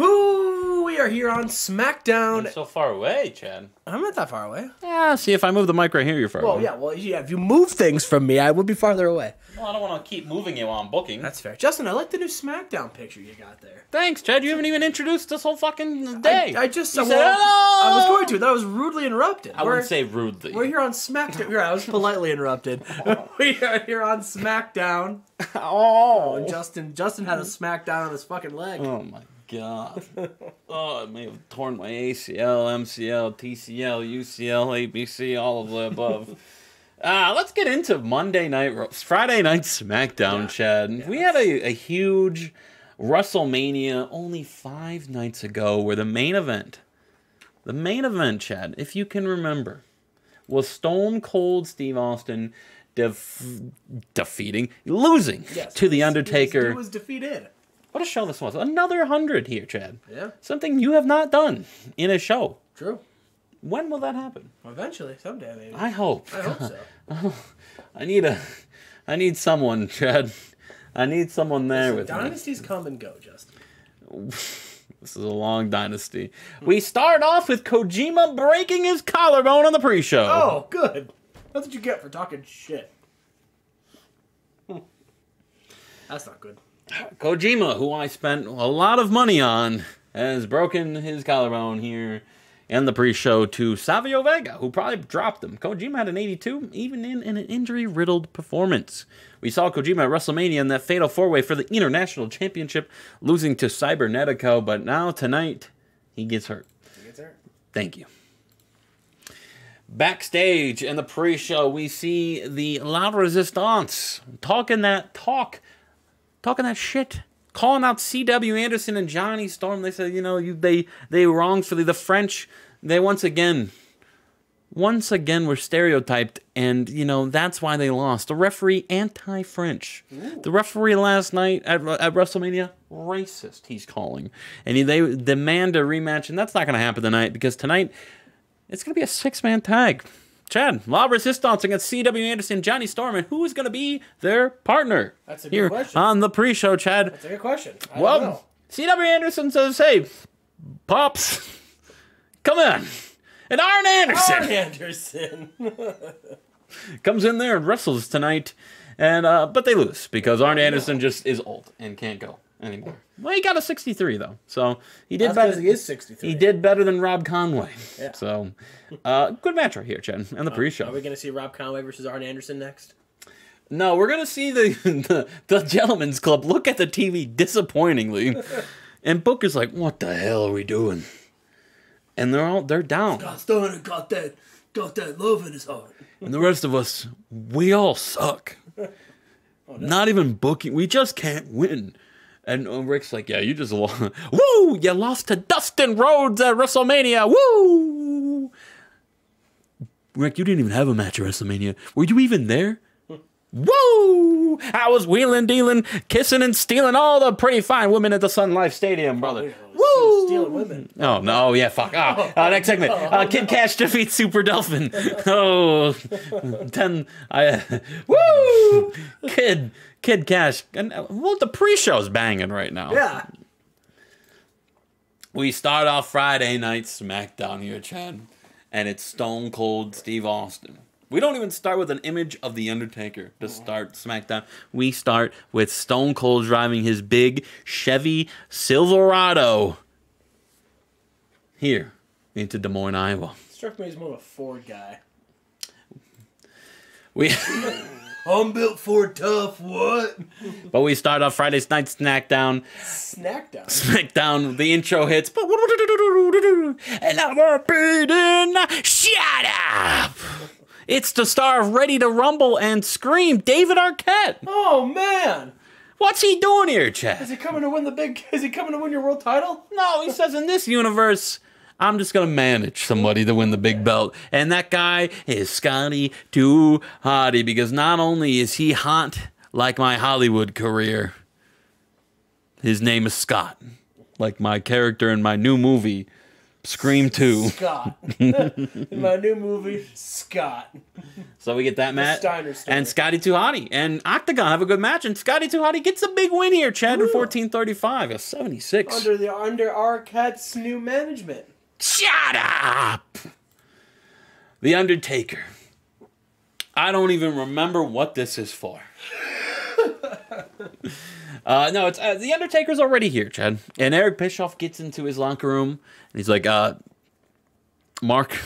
Ooh, we are here on SmackDown. You're so far away, Chad. I'm not that far away. Yeah, see, if I move the mic right here, you're far away. Yeah, if you move things from me, I would be farther away. Well, I don't want to keep moving you while I'm booking. That's fair. Justin, I like the new SmackDown picture you got there. Thanks, Chad. You haven't even introduced this whole fucking day. I just said hello. hello. I was going to. That was rudely interrupted. I wouldn't say rudely. We're here on SmackDown. I was politely interrupted. We are here on SmackDown. Oh, Justin had a SmackDown on his fucking leg. Oh my God. Oh, I may have torn my ACL, MCL, TCL, UCL, ABC, all of the above. Let's get into Friday night SmackDown, Chad. Yeah, we had a huge WrestleMania only 5 nights ago where the main event, Chad, if you can remember, was Stone Cold Steve Austin losing to The Undertaker. He was defeated. What a show this was. Another 100 here, Chad. Yeah. Something you have not done in a show. True. When will that happen? Eventually, someday maybe. I hope. I hope so. I need someone, Chad. I need someone there with dynasties come and go, Justin. This is a long dynasty. We start off with Kojima breaking his collarbone on the pre-show. Oh, good. That's what you get for talking shit. That's not good. Kojima, who I spent a lot of money on, has broken his collarbone here in the pre-show to Savio Vega, who probably dropped him. Kojima had an 82, even in an injury-riddled performance. We saw Kojima at WrestleMania in that fatal 4-way for the International Championship, losing to Cybernetico, but now tonight, he gets hurt. Thank you. Backstage in the pre-show, we see the La Resistance talking that shit, calling out C.W. Anderson and Johnny Storm. They said, they wrongfully, the French, they once again were stereotyped, and, that's why they lost. The referee, anti-French. Ooh. The referee last night at WrestleMania, racist, he's calling. And they demand a rematch, and that's not going to happen tonight, because tonight, it's going to be a 6-man tag. Chad, La Resistance against C.W. Anderson, Johnny Storm, and who is going to be their partner? That's a good question. On the pre-show, Chad. That's a good question. I don't know. C.W. Anderson says, hey, Pops, come in. And Arn Anderson. Arn Anderson. Comes in there and wrestles tonight. And but they lose because Arn Anderson just is old and can't go anymore. Well, he got a 63 though, so he did better. He is 63. He did better than Rob Conway. Yeah. So, good match right here, Chad, and the pre-show. Are we going to see Rob Conway versus Arn Anderson next? No, we're gonna see the Gentleman's Club look at the TV disappointingly, and Booker's like, "What the hell are we doing?" And they're down. Scott Steiner got that love in his heart. And the rest of us, we all suck. Oh, no. Not even booking. We just can't win. And Rick's like, yeah, you just lost. Woo! You lost to Dustin Rhodes at WrestleMania. Woo! Rick, you didn't even have a match at WrestleMania. Were you even there? Woo! I was wheeling, dealing, kissing, and stealing all the pretty fine women at the Sun Life Stadium, brother. Woo! Stealing women. Oh, no, yeah, fuck. Next segment. Kid Cash defeats Super Dolphin. Oh, 10. Woo! Kid Cash. And, well, the pre-show's banging right now. Yeah. We start off Friday night SmackDown here, Chad. And it's Stone Cold Steve Austin. We don't even start with an image of The Undertaker to start SmackDown. We start with Stone Cold driving his big Chevy Silverado here into Des Moines, Iowa. Struck me as more of a Ford guy. I'm built Ford tough, what? But we start off Friday's night SmackDown. SmackDown, the intro hits. And I'm beating. Shut up! It's the star of Ready to Rumble and Scream, David Arquette. Oh man, what's he doing here, Chad? Is he coming to win your world title? No, he says in this universe, I'm just gonna manage somebody to win the big belt, and that guy is Scotty 2 Hotty because not only is he hot like my Hollywood career, his name is Scott, like my character in my new movie. Scream 2. Scott. In my new movie, Scott. So we get that match. And Scotty 2 Hotty. And Octagon have a good match. And Scotty 2 Hotty gets a big win here, Chad, in 14:35. A 76. Under Arquette's new management. Shut up! The Undertaker. I don't even remember what this is for. No, it's the Undertaker's already here, Chad. And Eric Bischoff gets into his locker room, and he's like, Mark,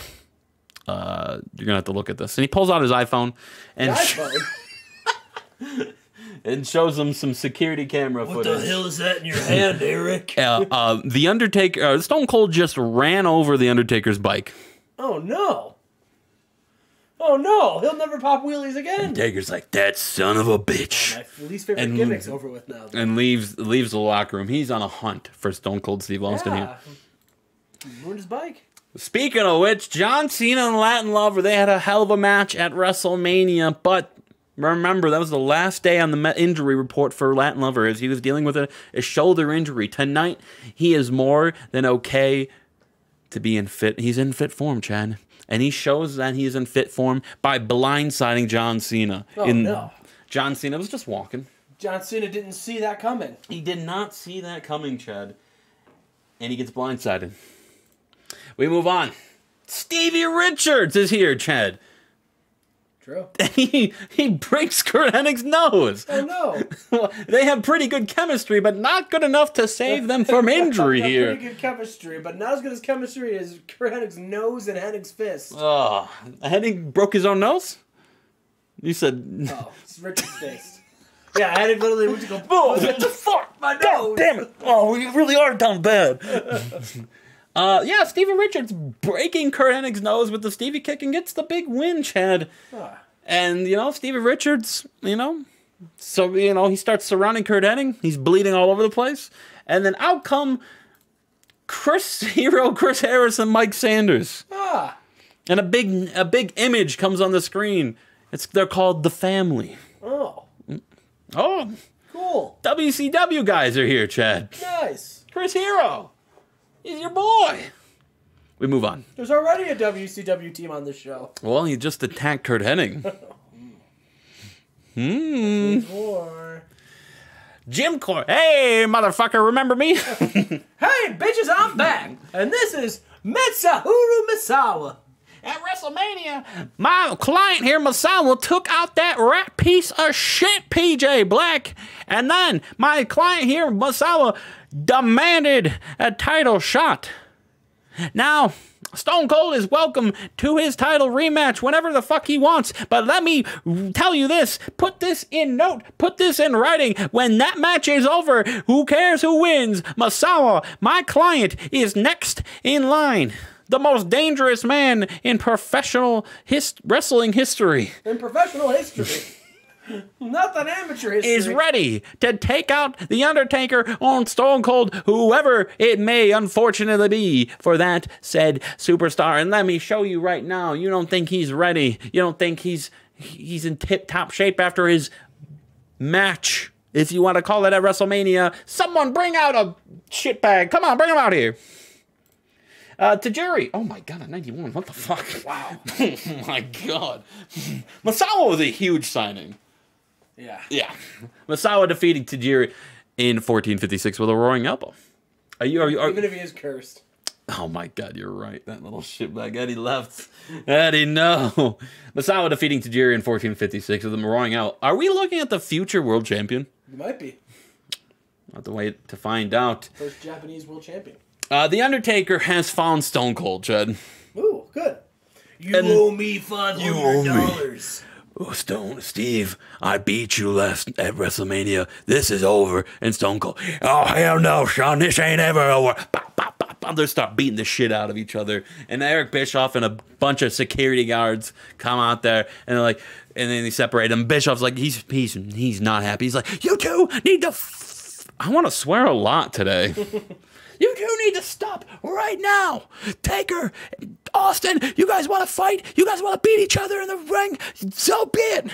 you're gonna have to look at this. And he pulls out his iPhone and and shows him some security camera footage. What the hell is that in your hand, Eric? The Undertaker, Stone Cold just ran over the Undertaker's bike. Oh no! Oh no, he'll never pop wheelies again. Undertaker's like, that son of a bitch. Oh, my least favorite gimmick's over with now. Though. And leaves the locker room. He's on a hunt for Stone Cold Steve Austin here. Ruined his bike. Speaking of which, John Cena and Latin Lover, they had a hell of a match at WrestleMania, but remember, that was the last day on the injury report for Latin Lover as he was dealing with a shoulder injury. Tonight, he is more than okay to be in fit. He's in fit form, Chad. And he shows that he is in fit form by blindsiding John Cena. Oh, no. John Cena was just walking. John Cena didn't see that coming. He did not see that coming, Chad. And he gets blindsided. We move on. Stevie Richards is here, Chad. True. And he breaks Kurt Hennig's nose. Oh, no. Well, they have pretty good chemistry, but not good enough to save them from injury here. Pretty good chemistry, but not as good as chemistry as Kurt Hennig's nose and Hennig's fist. Oh, Hennig broke his own nose? You said... Oh, it's Richard's fist. Yeah, Hennig literally went to go... Oh, what the fuck? My nose! God damn it! Oh, we really are down bad. Yeah, Stevie Richards breaking Kurt Hennig's nose with the Stevie kick and gets the big win, Chad. And, Stevie Richards, so, he starts surrounding Kurt Hennig. He's bleeding all over the place. And then out come Chris Harris, and Mike Sanders. And a big image comes on the screen. They're called The Family. Oh. Oh. Cool. WCW guys are here, Chad. Nice. Chris Hero. He's your boy. We move on. There's already a WCW team on this show. Well, he just attacked Kurt Hennig. Jim Cornette. Hey, motherfucker, remember me? Hey, bitches, I'm back. And this is Mitsahuru Misawa. At WrestleMania, my client here, Misawa, took out that rat piece of shit, PJ Black. And then my client here, Misawa, demanded a title shot. Now, Stone Cold is welcome to his title rematch whenever the fuck he wants. But let me tell you this. Put this in note. Put this in writing. When that match is over, who cares who wins? Misawa, my client, is next in line. The most dangerous man in professional wrestling history. In professional history. Not that amateur history. Is ready to take out The Undertaker on Stone Cold, whoever it may unfortunately be for that said superstar. And let me show you right now, you don't think he's ready. You don't think he's in tip-top shape after his match, if you want to call it, at WrestleMania. Someone bring out a shitbag. Come on, bring him out here. Tajiri. Oh my god, at 91. What the fuck? Wow. Oh my god. Misawa was a huge signing. Yeah. Yeah. Misawa defeating Tajiri in 1456 with a roaring elbow. Even if he is cursed. Oh my god, you're right. That little shitbag. Eddie left. Eddie, no. Misawa defeating Tajiri in 1456 with a roaring elbow. Are we looking at the future world champion? You might be. We'll have to wait to find out. First Japanese world champion. The Undertaker has found Stone Cold, Chad. Ooh, good. You owe me $500. Oh, Steve, I beat you last at WrestleMania. This is over. And Stone Cold, oh, hell no, Sean, this ain't ever over. Bop, bop, bop, bop. They start beating the shit out of each other. And Eric Bischoff and a bunch of security guards come out there, and they're like, and then they separate them. Bischoff's like, he's not happy. He's like, you two need to I want to swear a lot today. You two need to stop right now. Taker, Austin, you guys want to fight? You guys want to beat each other in the ring? So be it.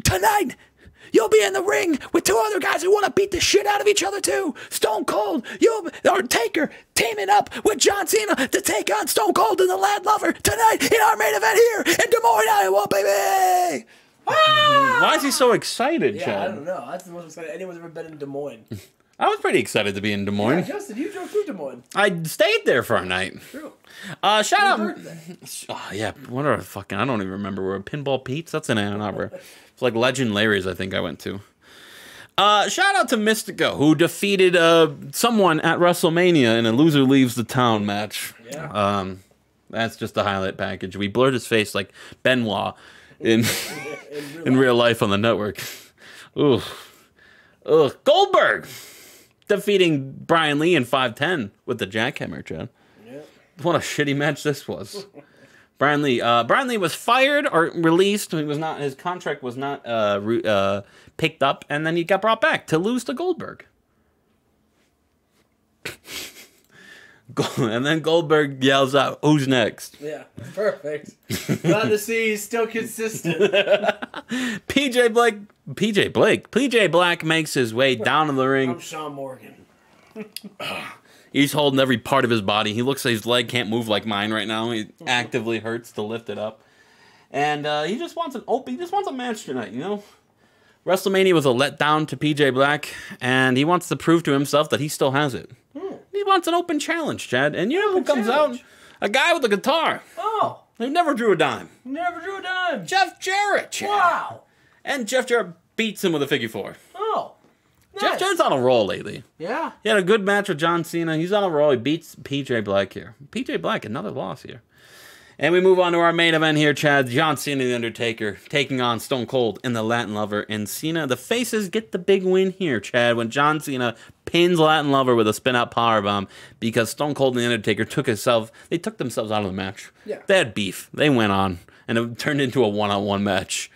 Tonight, you'll be in the ring with two other guys who want to beat the shit out of each other too. Stone Cold, or Taker, teaming up with John Cena to take on Stone Cold and the Lad Lover tonight in our main event here in Des Moines, Iowa, baby. Ah! Why is he so excited, Yeah, Chad? I don't know. That's the most excited anyone's ever been in Des Moines. I was pretty excited to be in Des Moines. Yeah, Justin, you drove through Des Moines. I stayed there for a night. True. Shout out. Birthday. Oh, yeah, what are fucking, I don't even remember where. Pinball Pete's? That's in Ann Arbor. It's like Legend Larry's, I think I went to. Shout out to Mystico, who defeated someone at WrestleMania in a loser leaves the town match. Yeah. That's just the highlight package. We blurred his face like Benoit in real life on the network. Ooh. Ugh. Goldberg defeating Brian Lee in 5'10" with the jackhammer, Chad. Yeah. What a shitty match this was. Brian Lee was fired or released. He was not. His contract was not picked up, and then he got brought back to lose to Goldberg. And then Goldberg yells out, "Who's next?" Yeah, perfect. Glad to see he's still consistent. PJ Black makes his way down to the ring. I'm Sean Morgan. He's holding every part of his body. He looks like his leg can't move like mine right now. He actively hurts to lift it up. And he just wants a match tonight, you know? WrestleMania was a letdown to PJ Black, and he wants to prove to himself that he still has it. He wants an open challenge, Chad. And you know who comes out? A guy with a guitar. Oh. He never drew a dime. Never drew a dime. Jeff Jarrett, Chad. Wow. And Jeff Jarrett beats him with a figure four. Oh. Nice. Jeff Jarrett's on a roll lately. Yeah. He had a good match with John Cena. He's on a roll. He beats PJ Black here. PJ Black, another loss here. And we move on to our main event here, Chad. John Cena and The Undertaker taking on Stone Cold and the Latin Lover. And Cena, the faces get the big win here, Chad, when John Cena pins Latin Lover with a spin-out powerbomb because Stone Cold and The Undertaker took themselves out of the match. Yeah. They had beef. They went on, and it turned into a one-on-one match.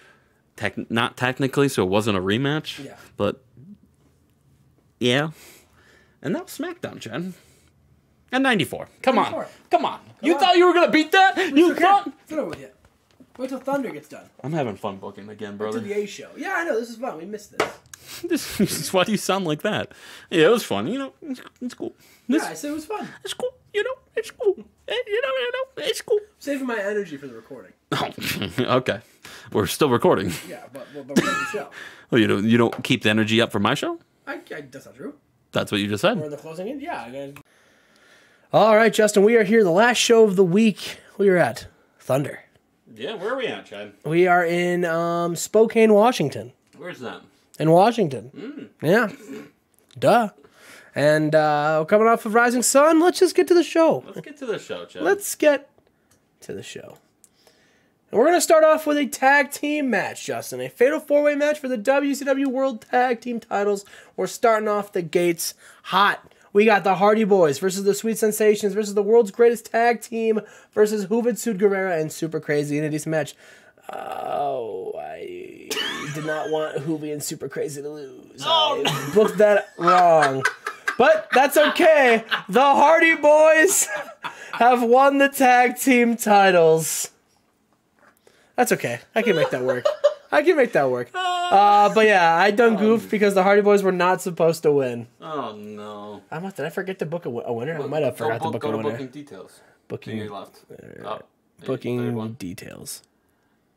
Not technically, so it wasn't a rematch. Yeah. But, yeah. And that was SmackDown, Chad. And 94. Come on. You thought you were going to beat that? You thought? It's over with yet. Wait till Thunder gets done. I'm having fun booking again, brother. To the A show. Yeah, I know. This is fun. We missed this. This is why do you sound like that? Yeah, it was fun. You know, it's cool. Yeah, I said it was fun. It's cool. You know, it's cool. It's cool. Saving my energy for the recording. Oh, okay. We're still recording. Yeah, but we're doing the show. Oh, you don't keep the energy up for my show? That's not true. That's what you just said. We're in the closing in? Yeah. All right, Justin, we are here. The last show of the week. We are at Thunder. Yeah, where are we at, Chad? We are in Spokane, Washington. Where's that? In Washington. Yeah. Duh. And coming off of Rising Sun, let's just get to the show. Let's get to the show, Chad. Let's get to the show. And we're going to start off with a tag team match, Justin. A fatal four-way match for the WCW World Tag Team titles. We're starting off the gates hot. We got the Hardy Boys versus the Sweet Sensations versus the world's greatest tag team versus Juventud Guerrera and Super Crazy in a decent match. Oh, I did not want Hoovy and Super Crazy to lose. Oh, I booked that wrong. But that's okay. The Hardy Boys have won the tag team titles. That's okay. I can make that work. But yeah, I done goofed because the Hardy Boys were not supposed to win. Oh, no. Did I forget to book a winner? I might have forgot to book a winner. Booking details. Booking left. Booking details.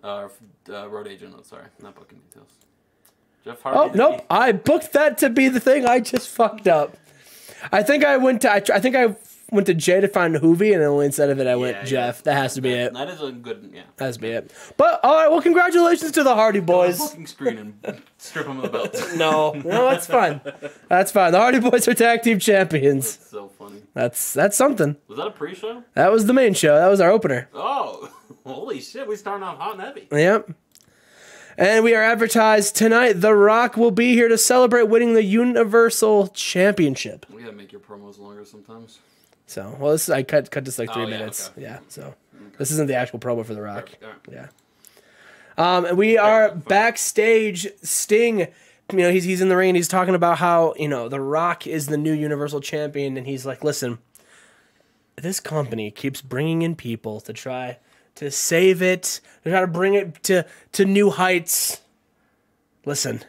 Road agent. Sorry, not booking details. Jeff Hardy. Oh nope! I booked that to be the thing. I just fucked up. I think I went to Jay to find Hoovy, and then instead of it, I went Jeff. That has to be it. That is a good, That has to be it. But all right, well, congratulations to the Hardy Boys. Go on the booking screen and strip them of the belts. No, that's fine. That's fine. The Hardy Boys are tag team champions. That's so funny. That's something. Was that a pre-show? That was the main show. That was our opener. Oh, holy shit! We starting off hot and heavy. Yep. And we are advertised tonight. The Rock will be here to celebrate winning the Universal Championship. We gotta make your promos longer sometimes. So, well, I cut this like 3 minutes. Okay. Yeah, so this isn't the actual promo for The Rock. Perfect. Right. Yeah. And we are backstage. Sting, he's in the ring. He's talking about how The Rock is the new Universal Champion, and he's like, "Listen, this company keeps bringing in people to try to save it, to try to bring it to new heights. Listen,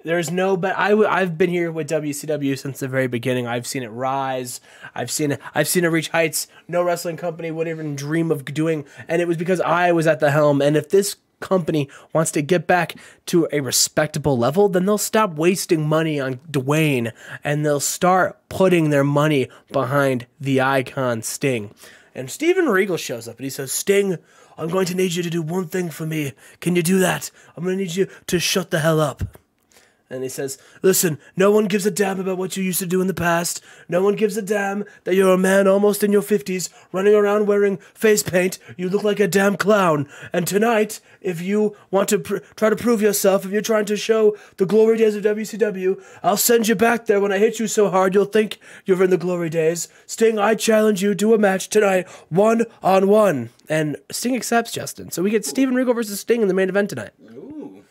there's no but I've been here with WCW since the very beginning. I've seen it rise. I've seen it reach heights no wrestling company would even dream of doing, and it was because I was at the helm. And if this company wants to get back to a respectable level, then they'll stop wasting money on Dwayne and they'll start putting their money behind the icon Sting." And Steven Regal shows up and he says, "Sting, I'm going to need you to do one thing for me. Can you do that? I'm going to need you to shut the hell up." And he says, "Listen, no one gives a damn about what you used to do in the past. No one gives a damn that you're a man almost in your 50s, running around wearing face paint. You look like a damn clown. And tonight, if you want to try to prove yourself, if you're trying to show the glory days of WCW, I'll send you back there. When I hit you so hard, you'll think you're in the glory days. Sting, I challenge you to a match tonight, 1-on-1. And Sting accepts, Justin. So we get Steven Regal versus Sting in the main event tonight. Ooh.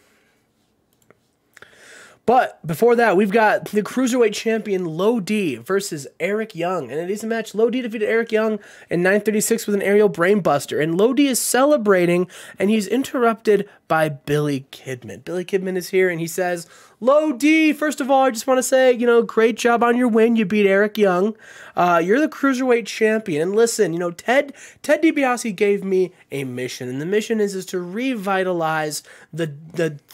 But before that, we've got the Cruiserweight Champion Low D versus Eric Young. And it is a match. Low D defeated Eric Young in 9:36 with an aerial brainbuster. And Low D is celebrating, and he's interrupted by Billy Kidman. Billy Kidman is here, and he says, "Low D, first of all, I just want to say, great job on your win. You beat Eric Young. You're the Cruiserweight Champion. And listen, Ted DiBiase gave me a mission, and the mission is to revitalize the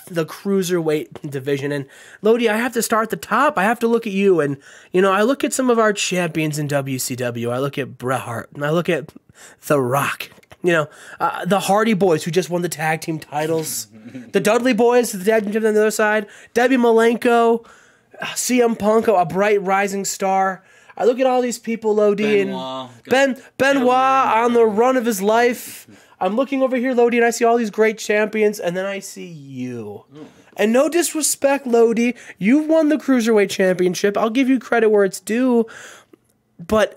Cruiserweight division. And Lodi, I have to start at the top. I have to look at you. And, I look at some of our champions in WCW. I look at Bret Hart, and I look at The Rock. The Hardy Boys, who just won the tag team titles. The Dudley Boys, the tag team on the other side. Debbie Malenko, CM Punk, a bright rising star. I look at all these people, Lodi, and Benoit on the run of his life. I'm looking over here, Lodi, and I see all these great champions, and then I see you. And no disrespect, Lodi, you've won the Cruiserweight Championship. I'll give you credit where it's due, but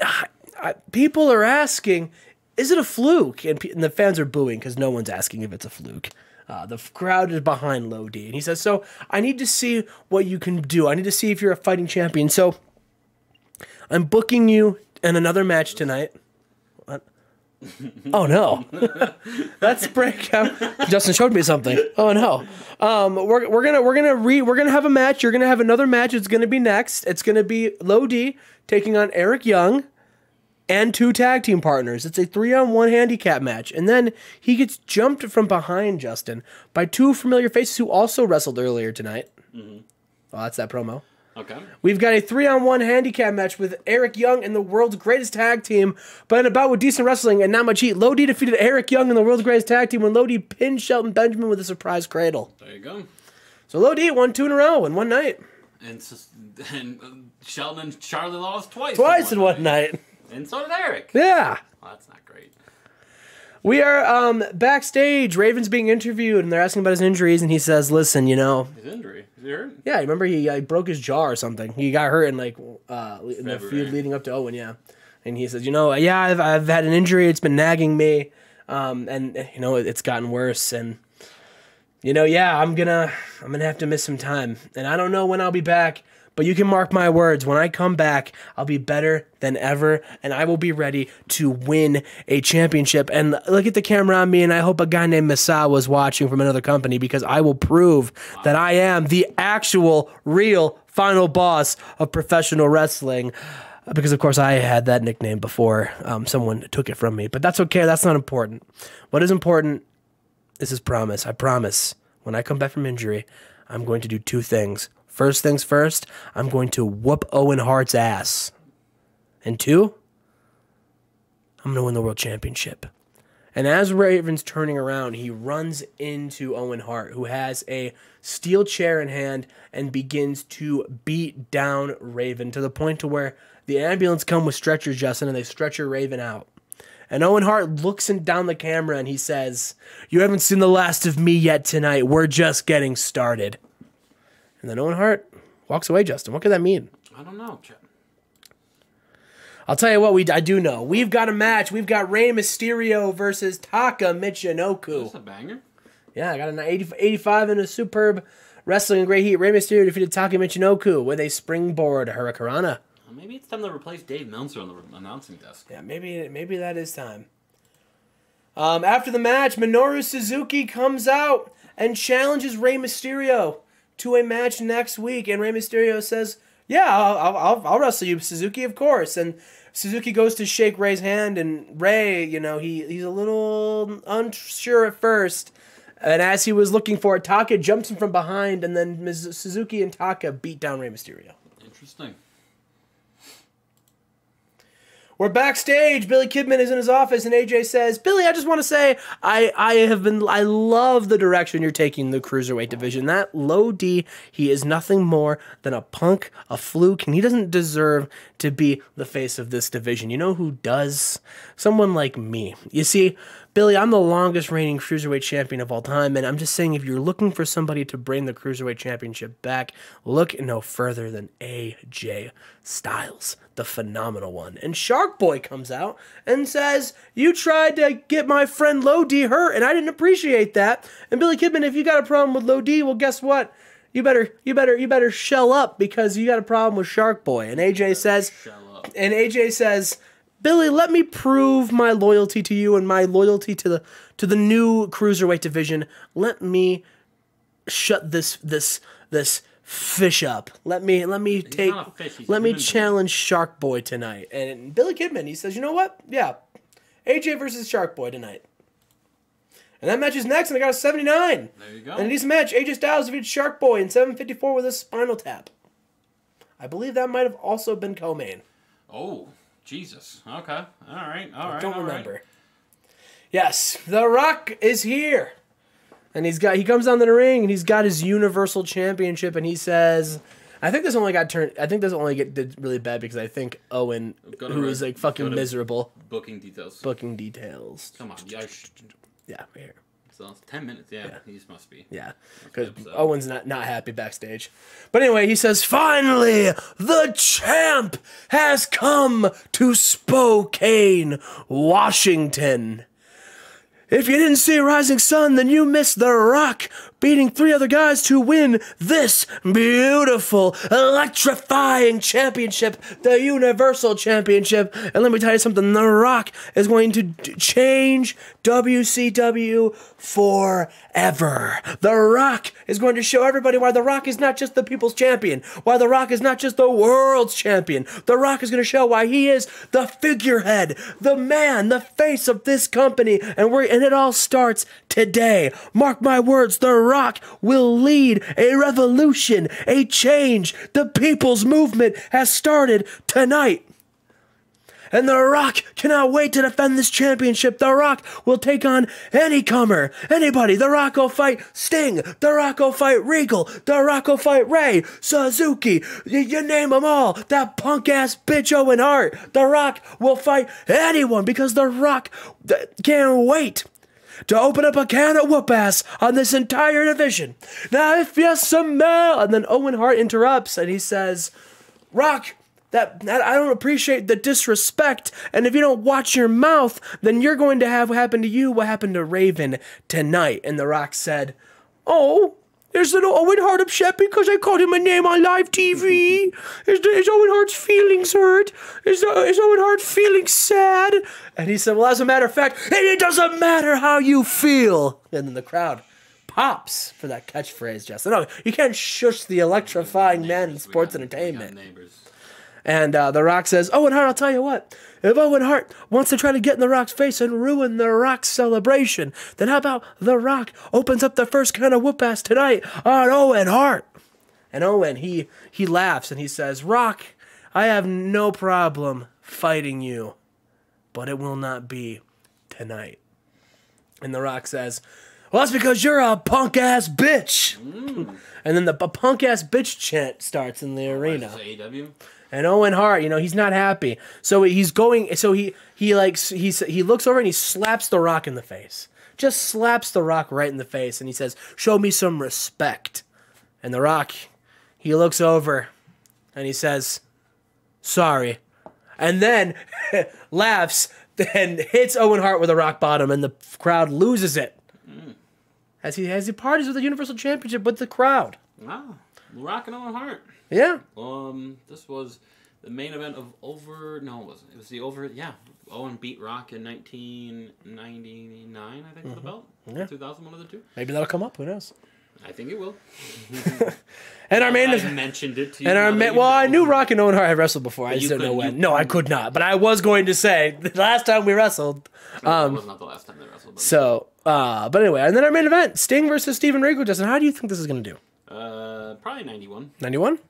people are asking, is it a fluke? And the fans are booing because no one's asking if it's a fluke. The crowd is behind Lodi. And he says, so I need to see what you can do. I need to see if you're a fighting champion. So I'm booking you in another match tonight. What? Oh, no. That's breakout. Justin showed me something. Oh, no. We're gonna have a match. You're gonna have another match. It's gonna be next. It's gonna be Lodi taking on Eric Young and 2 tag team partners. It's a 3-on-1 handicap match. And then he gets jumped from behind, Justin, by 2 familiar faces who also wrestled earlier tonight. Mm-hmm. Well, that's that promo. Okay. We've got a 3-on-1 handicap match with Eric Young and the world's greatest tag team, but in a bout with decent wrestling and not much heat. Lodi defeated Eric Young and the world's greatest tag team when Lodi pinned Shelton Benjamin with a surprise cradle. There you go. So Lodi won 2 in a row in one night. And Sheldon and Charlie lost twice. Twice in one night. And so did Eric. Yeah. Well, that's not great. We are backstage. Raven's being interviewed, and they're asking about his injuries, and he says, listen, you know... His injury? Is he hurt? Yeah, remember he broke his jaw or something. He got hurt in, like, in the feud leading up to Owen, yeah. And he says, you know, yeah, I've had an injury. It's been nagging me, and, you know, it's gotten worse, and... You know, yeah, I'm gonna have to miss some time. And I don't know when I'll be back, but you can mark my words. When I come back, I'll be better than ever, and I will be ready to win a championship. And look at the camera on me, and I hope a guy named Masa was watching from another company, because I will prove that I am the actual, real final boss of professional wrestling. Because, of course, I had that nickname before someone took it from me. But that's okay. That's not important. What is important is his promise. I promise, when I come back from injury, I'm going to do 2 things. First things first, I'm going to whoop Owen Hart's ass. And 2, I'm going to win the world championship. And as Raven's turning around, he runs into Owen Hart, who has a steel chair in hand and begins to beat down Raven to the point to where the ambulance come with stretchers, Justin, and they stretcher Raven out. And Owen Hart looks down the camera and he says, you haven't seen the last of me yet tonight. We're just getting started. And then Owen Hart walks away, Justin. What could that mean? I don't know, Chip. I'll tell you what I do know. We've got a match. We've got Rey Mysterio versus Taka Michinoku. That's a banger. Yeah, I got an 85 in a superb wrestling and great heat. Rey Mysterio defeated Taka Michinoku with a springboard hurricanrana. Maybe it's time to replace Dave Meltzer on the announcing desk. Yeah, maybe that is time. After the match, Minoru Suzuki comes out and challenges Rey Mysterio to a match next week. And Rey Mysterio says, yeah, I'll wrestle you, Suzuki, of course. And Suzuki goes to shake Rey's hand, and Rey, you know, he's a little unsure at first. And as he was looking for it, Taka jumps him from behind, and then Suzuki and Taka beat down Rey Mysterio. Interesting. We're backstage. Billy Kidman is in his office, and AJ says, Billy, I just want to say I love the direction you're taking the cruiserweight division. That Lodi, he is nothing more than a punk, a fluke, and he doesn't deserve to be the face of this division. You know who does? Someone like me. You see, Billy, I'm the longest reigning cruiserweight champion of all time, and I'm just saying, if you're looking for somebody to bring the cruiserweight championship back, look no further than AJ Styles, the phenomenal one. And Shark Boy comes out and says, you tried to get my friend Lodi hurt, and I didn't appreciate that. And Billy Kidman, if you got a problem with Lodi, well, guess what? You better shell up, because you got a problem with Shark Boy. And AJ says, Billy, let me prove my loyalty to you and my loyalty to the new cruiserweight division. Let me shut this fish up. Let me challenge Shark Boy tonight. And Billy Kidman, he says, you know what? Yeah, AJ versus Shark Boy tonight. And that match is next, and I got a 79. There you go. And in this match, AJ Styles defeated Shark Boy in 754 with a spinal tap. I believe that might have also been co-main. Oh, Jesus. Okay. All right. I don't remember. Yes, The Rock is here. And he comes down to the ring, and he's got his Universal Championship, and he says, I think this only did really bad because I think Owen, who was like fucking miserable. Booking details. Come on. Yeah, right here. So it's 10 minutes. Yeah, he must be. Yeah, because Owen's not happy backstage. But anyway, he says, finally, the champ has come to Spokane, Washington. If you didn't see Rising Sun, then you missed The Rock beating 3 other guys to win this beautiful, electrifying championship, the Universal Championship. And let me tell you something, The Rock is going to change WCW forever. The Rock is going to show everybody why The Rock is not just the people's champion, why The Rock is not just the world's champion. The Rock is going to show why he is the figurehead, the man, the face of this company, and and it all starts today. Mark my words, The Rock will lead a revolution, a change. The people's movement has started tonight. And The Rock cannot wait to defend this championship. The Rock will take on any comer, anybody. The Rock will fight Sting. The Rock will fight Regal. The Rock will fight Ray, Suzuki. You name them all. That punk-ass bitch Owen Hart. The Rock will fight anyone because The Rock can't wait to open up a can of whoop-ass on this entire division. Now, if you smell... And then Owen Hart interrupts and he says, Rock... That I don't appreciate the disrespect, and if you don't watch your mouth, then you're going to have what happened to you, what happened to Raven tonight. And The Rock said, oh, is little Owen Hart upset because I called him a name on live TV? Is Owen Hart's feelings hurt? Is Owen Hart feeling sad? And he said, well, as a matter of fact, it doesn't matter how you feel. And then the crowd pops for that catchphrase, Justin. No, you can't shush the electrifying man in sports entertainment. And The Rock says, Owen Hart, I'll tell you what. If Owen Hart wants to try to get in The Rock's face and ruin The Rock's celebration, then how about The Rock opens up the first kind of whoop-ass tonight on Owen Hart? And Owen, he laughs and he says, Rock, I have no problem fighting you, but it will not be tonight. And The Rock says, well, that's because you're a punk-ass bitch. And then the punk-ass bitch chant starts in the arena. AEW? And Owen Hart, you know, he's not happy. So he's going, so he looks over and he slaps The Rock in the face. Just slaps The Rock right in the face. And he says, show me some respect. And The Rock, he looks over and he says, sorry. And then laughs and hits Owen Hart with a rock bottom and the crowd loses it. As he parties with the Universal Championship with the crowd. Wow. Rock and Owen Hart. Yeah. This was the main event of No, it wasn't. It was the Owen beat Rock in 1999, I think, for the belt. Yeah. 2000, one of the two. Maybe that'll come up. Who knows? I think it will. And our main I mentioned it to you. And I knew Rock and Owen Hart had wrestled before. I just don't know when. No, I could not. But I was going to say the last time we wrestled. That was not the last time they wrestled. So, but anyway, and then our main event: Sting versus Steven Regal. Justin, how do you think this is going to do? Probably 91. 91?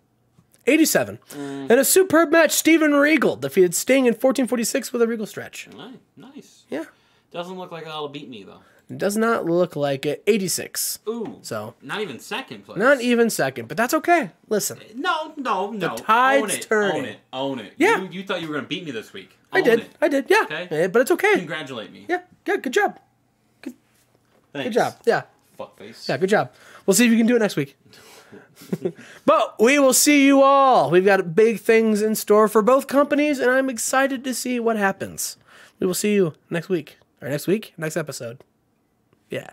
87. In a superb match, Steven Regal defeated Sting in 1446 with a Regal stretch. Nice. Yeah. Doesn't look like that'll beat me, though. It does not look like it. 86. Ooh. So. Not even second place. Not even second, but that's okay. Listen. No. The tide's turning. Own it. Yeah. You thought you were going to beat me this week. I did, yeah. Okay. But it's okay. Congratulate me. Yeah, good job. Thanks. Good job. Yeah. Fuckface. Yeah, good job. We'll see if you can do it next week. But we will see you all. We've got big things in store for both companies, and I'm excited to see what happens. We will see you next week. Or next week? Next episode. Yeah.